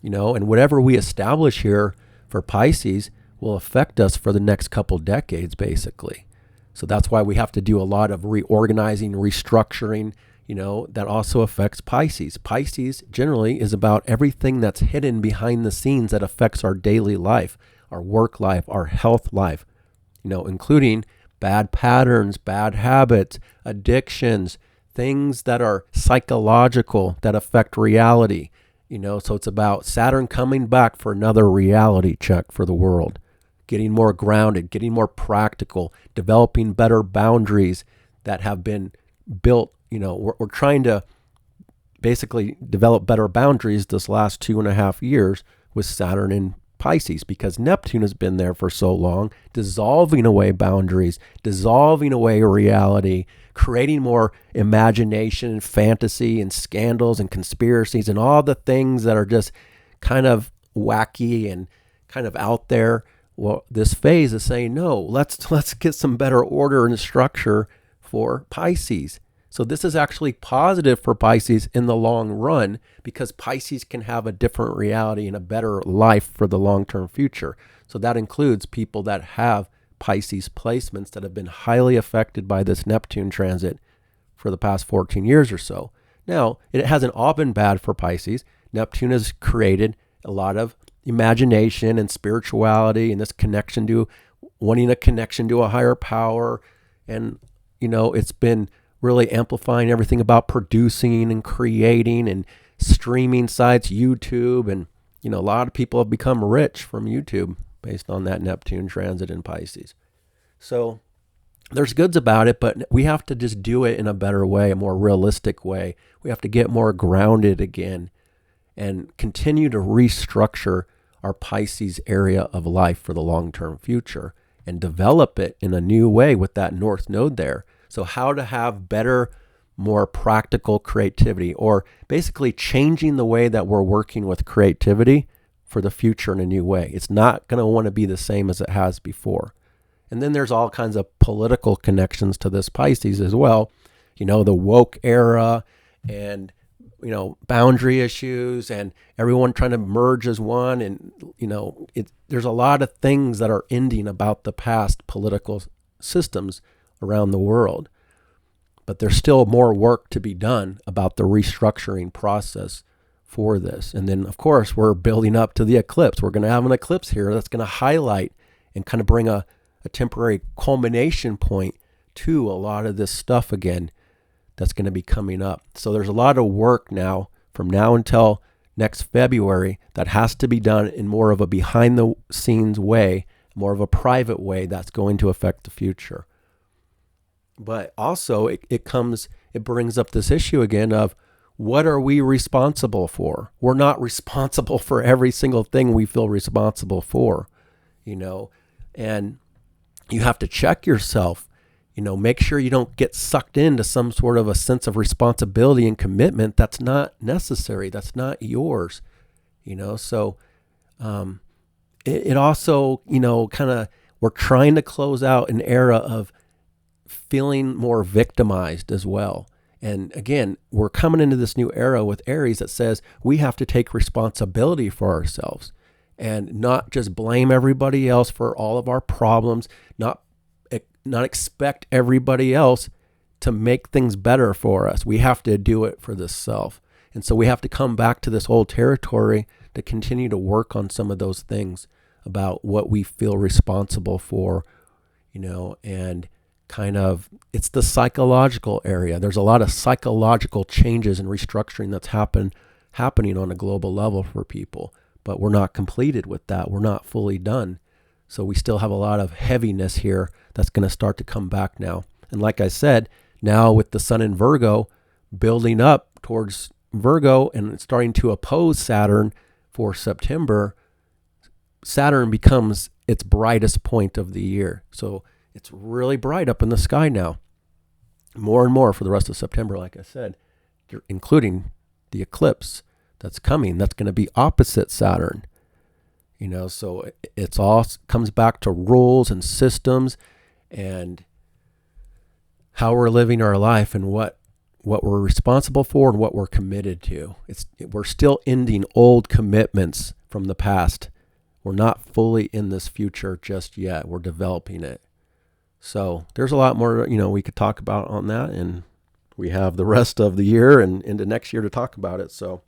and whatever we establish here for Pisces will affect us for the next couple decades, basically. So that's why we have to do a lot of reorganizing, restructuring, that also affects Pisces. Pisces generally is about everything that's hidden behind the scenes that affects our daily life, our work life, our health life, including bad patterns, bad habits, addictions, things that are psychological that affect reality. So it's about Saturn coming back for another reality check for the world, getting more grounded, getting more practical, developing better boundaries that have been built. We're trying to basically develop better boundaries this last 2.5 years with Saturn in Pisces, because Neptune has been there for so long, dissolving away boundaries, dissolving away reality, creating more imagination and fantasy and scandals and conspiracies and all the things that are just kind of wacky and kind of out there. Well, this phase is saying, no, let's get some better order and structure for Pisces. So this is actually positive for Pisces in the long run, because Pisces can have a different reality and a better life for the long-term future. So that includes people that have Pisces placements that have been highly affected by this Neptune transit for the past 14 years or so. Now, it hasn't all been bad for Pisces. Neptune has created a lot of imagination and spirituality and this connection to wanting a connection to a higher power. And, it's been really amplifying everything about producing and creating and streaming sites, YouTube. And, a lot of people have become rich from YouTube based on that Neptune transit in Pisces. So there's goods about it, but we have to just do it in a better way, a more realistic way. We have to get more grounded again and continue to restructure our Pisces area of life for the long-term future and develop it in a new way with that North Node there. So how to have better, more practical creativity, or basically changing the way that we're working with creativity for the future in a new way. It's not going to want to be the same as it has before. And then there's all kinds of political connections to this Pisces as well. The woke era and, boundary issues and everyone trying to merge as one. And, there's a lot of things that are ending about the past political systems around the world. But there's still more work to be done about the restructuring process for this. And then, of course, we're building up to the eclipse. We're going to have an eclipse here that's going to highlight and kind of bring a temporary culmination point to a lot of this stuff again that's going to be coming up. So there's a lot of work now from now until next February that has to be done in more of a behind the scenes way, more of a private way that's going to affect the future. But also it brings up this issue again of what are we responsible for? We're not responsible for every single thing we feel responsible for, and you have to check yourself, make sure you don't get sucked into some sort of a sense of responsibility and commitment that's not necessary, that's not yours, so it also, kind of, we're trying to close out an era of feeling more victimized as well. And again, we're coming into this new era with Aries that says we have to take responsibility for ourselves and not just blame everybody else for all of our problems, not expect everybody else to make things better for us. We have to do it for this self. And so we have to come back to this old territory to continue to work on some of those things about what we feel responsible for, and kind of, it's the psychological area. There's a lot of psychological changes and restructuring that's happening on a global level for people, but we're not completed with that. We're not fully done. So we still have a lot of heaviness here that's going to start to come back now. And like I said, now with the sun in Virgo building up towards Virgo and starting to oppose Saturn for September, Saturn becomes its brightest point of the year. So It's really bright up in the sky now. More and more for the rest of September, like I said, including the eclipse that's coming. That's going to be opposite Saturn. So it's all comes back to rules and systems and how we're living our life and what we're responsible for and what we're committed to. We're still ending old commitments from the past. We're not fully in this future just yet. We're developing it. So there's a lot more, we could talk about on that, and we have the rest of the year and into next year to talk about it. So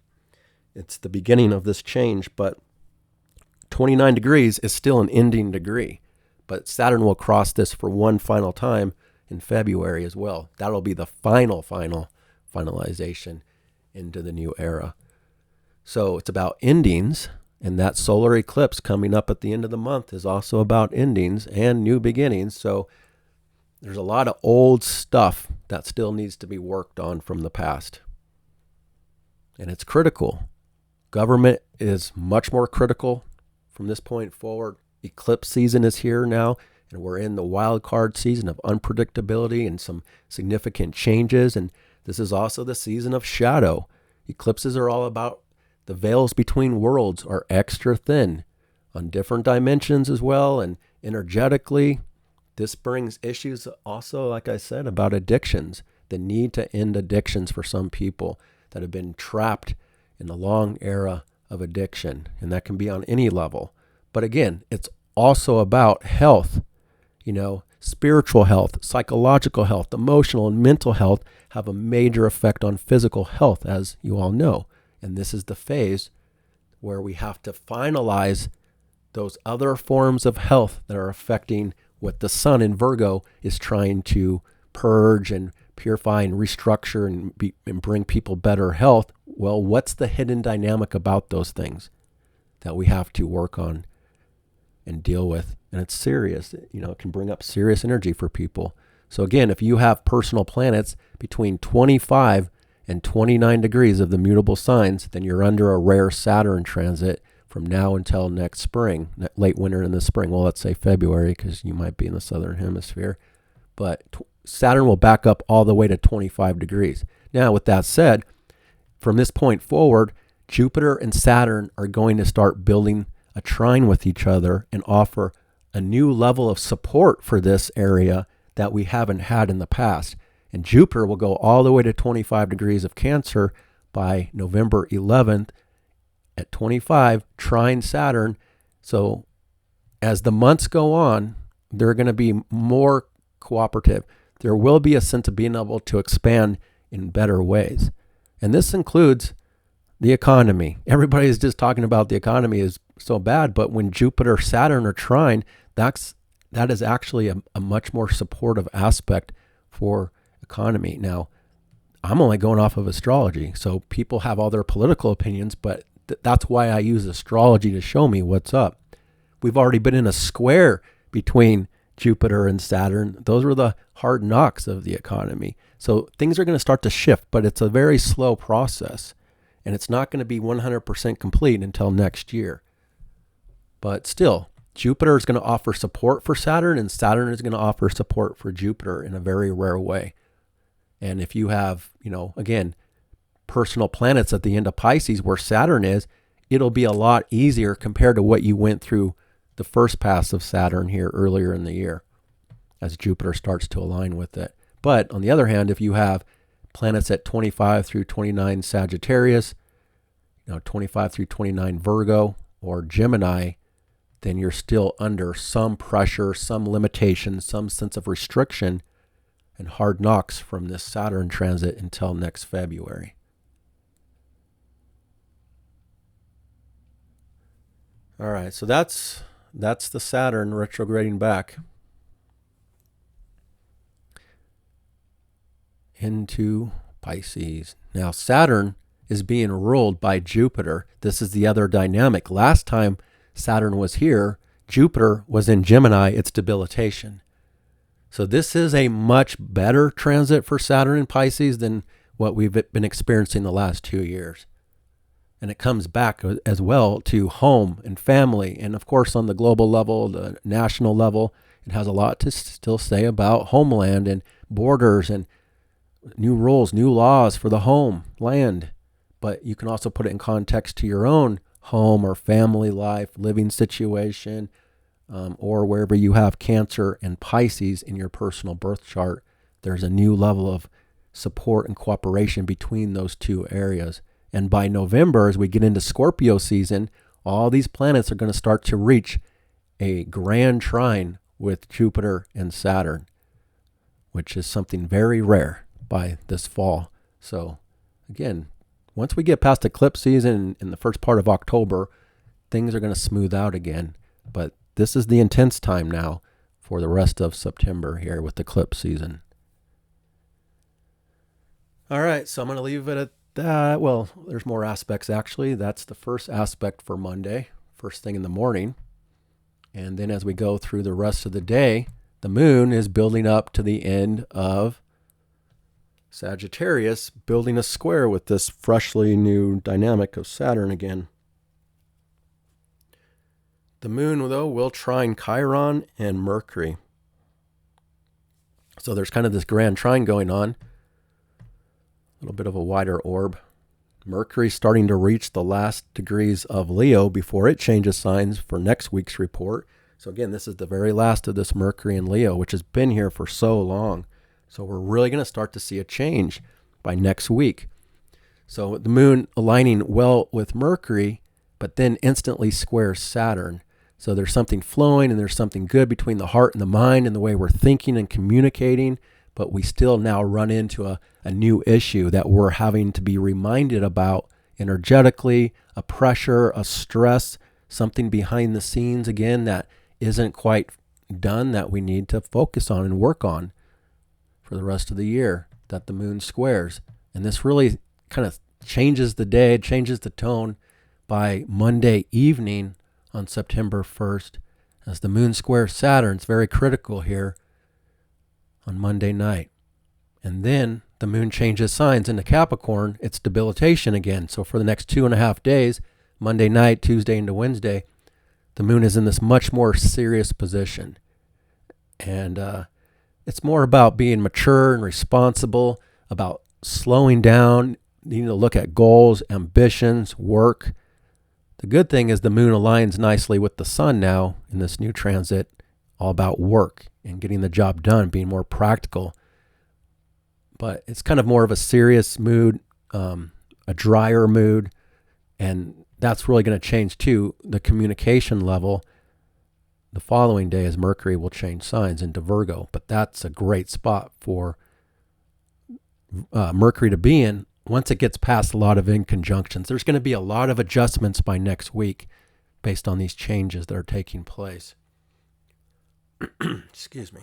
it's the beginning of this change, but 29 degrees is still an ending degree, but Saturn will cross this for one final time in February as well. That'll be the finalization into the new era. So it's about endings, and that solar eclipse coming up at the end of the month is also about endings and new beginnings. So there's a lot of old stuff that still needs to be worked on from the past. And it's critical. Government is much more critical from this point forward. Eclipse season is here now, and we're in the wild card season of unpredictability and some significant changes. And this is also the season of shadow. Eclipses are all about the veils between worlds are extra thin on different dimensions as well, and energetically. This brings issues also, like I said, about addictions, the need to end addictions for some people that have been trapped in the long era of addiction, and that can be on any level. But again, it's also about health, spiritual health, psychological health, emotional and mental health have a major effect on physical health, as you all know. And this is the phase where we have to finalize those other forms of health that are affecting what the sun in Virgo is trying to purge and purify and restructure and bring people better health. Well, what's the hidden dynamic about those things that we have to work on and deal with? And it's serious. It can bring up serious energy for people. So again, if you have personal planets between 25 and 29 degrees of the mutable signs, then you're under a rare Saturn transit from now until next spring, late winter in the spring. Well, let's say February, because you might be in the southern hemisphere. But Saturn will back up all the way to 25 degrees. Now, with that said, from this point forward, Jupiter and Saturn are going to start building a trine with each other and offer a new level of support for this area that we haven't had in the past. And Jupiter will go all the way to 25 degrees of Cancer by November 11th at 25, trine Saturn. So as the months go on, they're going to be more cooperative. There will be a sense of being able to expand in better ways. And this includes the economy. Everybody's just talking about the economy is so bad, but when Jupiter, Saturn are trine, that is actually a much more supportive aspect for economy. Now, I'm only going off of astrology, so people have all their political opinions, but that's why I use astrology to show me what's up. We've already been in a square between Jupiter and Saturn. Those were the hard knocks of the economy. So things are going to start to shift, but it's a very slow process, and it's not going to be 100% complete until next year. But still, Jupiter is going to offer support for Saturn, and Saturn is going to offer support for Jupiter in a very rare way. And if you have, again, personal planets at the end of Pisces where Saturn is, it'll be a lot easier compared to what you went through the first pass of Saturn here earlier in the year as Jupiter starts to align with it. But on the other hand, if you have planets at 25 through 29 Sagittarius, 25 through 29 Virgo or Gemini, then you're still under some pressure, some limitation, some sense of restriction and hard knocks from this Saturn transit until next February. All right, so that's the Saturn retrograding back into Pisces. Now, Saturn is being ruled by Jupiter. This is the other dynamic. Last time Saturn was here, Jupiter was in Gemini, its debilitation. So this is a much better transit for Saturn in Pisces than what we've been experiencing the last 2 years. And it comes back as well to home and family. And of course, on the global level, the national level, it has a lot to still say about homeland and borders and new rules, new laws for the home land. But you can also put it in context to your own home or family life, living situation, or wherever you have Cancer and Pisces in your personal birth chart. There's a new level of support and cooperation between those two areas. And by November, as we get into Scorpio season, all these planets are going to start to reach a grand trine with Jupiter and Saturn, which is something very rare by this fall. So again, once we get past eclipse season in the first part of October, things are going to smooth out again. But this is the intense time now for the rest of September here with eclipse season. All right, so I'm going to leave it at that. Well, there's more aspects actually. That's the first aspect for Monday, first thing in the morning. And then as we go through the rest of the day, the moon is building up to the end of Sagittarius, building a square with this freshly new dynamic of Saturn again. The moon, though, will trine Chiron and Mercury. So there's kind of this grand trine going on. A little bit of a wider orb. Mercury starting to reach the last degrees of Leo before it changes signs for next week's report. So again, this is the very last of this Mercury in Leo, which has been here for so long. So we're really going to start to see a change by next week. So the moon aligning well with Mercury, but then instantly squares Saturn. So there's something flowing and there's something good between the heart and the mind and the way we're thinking and communicating. But we still now run into a new issue that we're having to be reminded about energetically, a pressure, a stress, something behind the scenes again that isn't quite done that we need to focus on and work on for the rest of the year that the moon squares. And this really kind of changes the day, changes the tone by Monday evening on September 1st. As the moon squares Saturn, it's very critical here on Monday night. And then the moon changes signs into Capricorn. It's debilitation again. So for the next 2.5 days, Monday night, Tuesday into Wednesday, the moon is in this much more serious position. And it's more about being mature and responsible, about slowing down, needing to look at goals, ambitions, work. The good thing is the moon aligns nicely with the sun now in this new transit, all about work and getting the job done, being more practical. But it's kind of more of a serious mood, a drier mood, and that's really going to change too, the communication level the following day as Mercury will change signs into Virgo. But that's a great spot for Mercury to be in once it gets past a lot of inconjunctions. There's going to be a lot of adjustments by next week based on these changes that are taking place. Excuse me.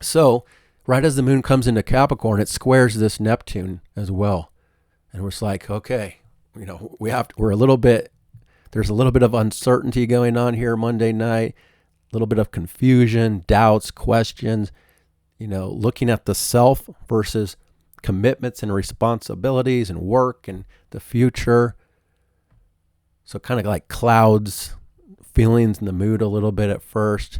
So right as the moon comes into Capricorn, it squares this Neptune as well. And we're just like, okay, we're a little bit, there's a little bit of uncertainty going on here Monday night, a little bit of confusion, doubts, questions, looking at the self versus commitments and responsibilities and work and the future. So kind of like clouds, feelings in the mood a little bit at first.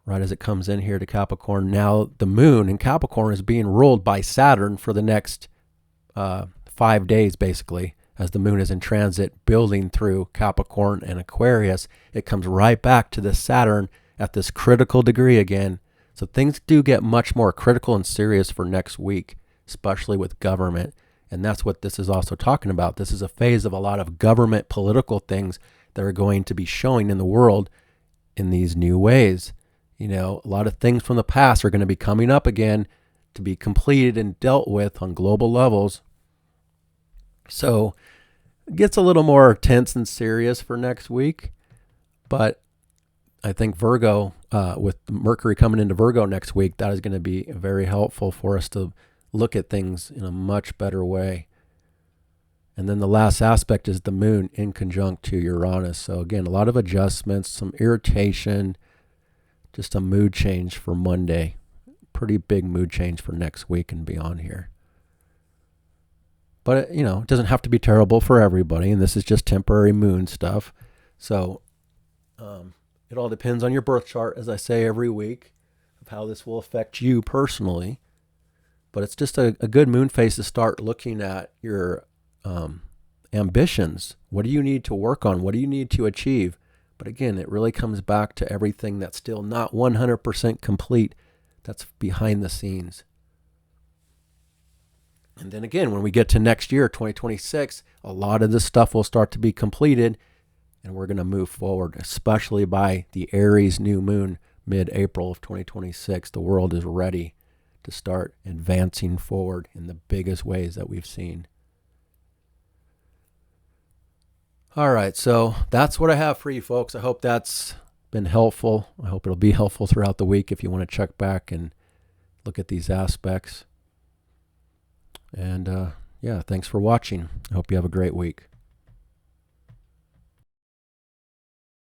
Right as it comes in here to Capricorn. Now the moon in Capricorn is being ruled by Saturn for the next 5 days, basically, as the moon is in transit, building through Capricorn and Aquarius. It comes right back to the Saturn at this critical degree again. So things do get much more critical and serious for next week, especially with government. And that's what this is also talking about. This is a phase of a lot of government political things that are going to be showing in the world in these new ways. A lot of things from the past are going to be coming up again to be completed and dealt with on global levels. So it gets a little more tense and serious for next week. But I think Virgo, with Mercury coming into Virgo next week, that is going to be very helpful for us to look at things in a much better way. And then the last aspect is the moon in conjunct to Uranus. So again, a lot of adjustments, some irritation, just a mood change for Monday. Pretty big mood change for next week and beyond here. But, it doesn't have to be terrible for everybody. And this is just temporary moon stuff. So It all depends on your birth chart, as I say every week, of how this will affect you personally. But it's just a good moon phase to start looking at your ambitions. What do you need to work on? What do you need to achieve? But again, it really comes back to everything that's still not 100% complete, that's behind the scenes. And then again, when we get to next year, 2026, a lot of this stuff will start to be completed, and we're going to move forward, especially by the Aries new moon, mid-April of 2026. The world is ready to start advancing forward in the biggest ways that we've seen. All right, so that's what I have for you folks. I hope that's been helpful. I hope it'll be helpful throughout the week if you want to check back and look at these aspects. And yeah, thanks for watching. I hope you have a great week.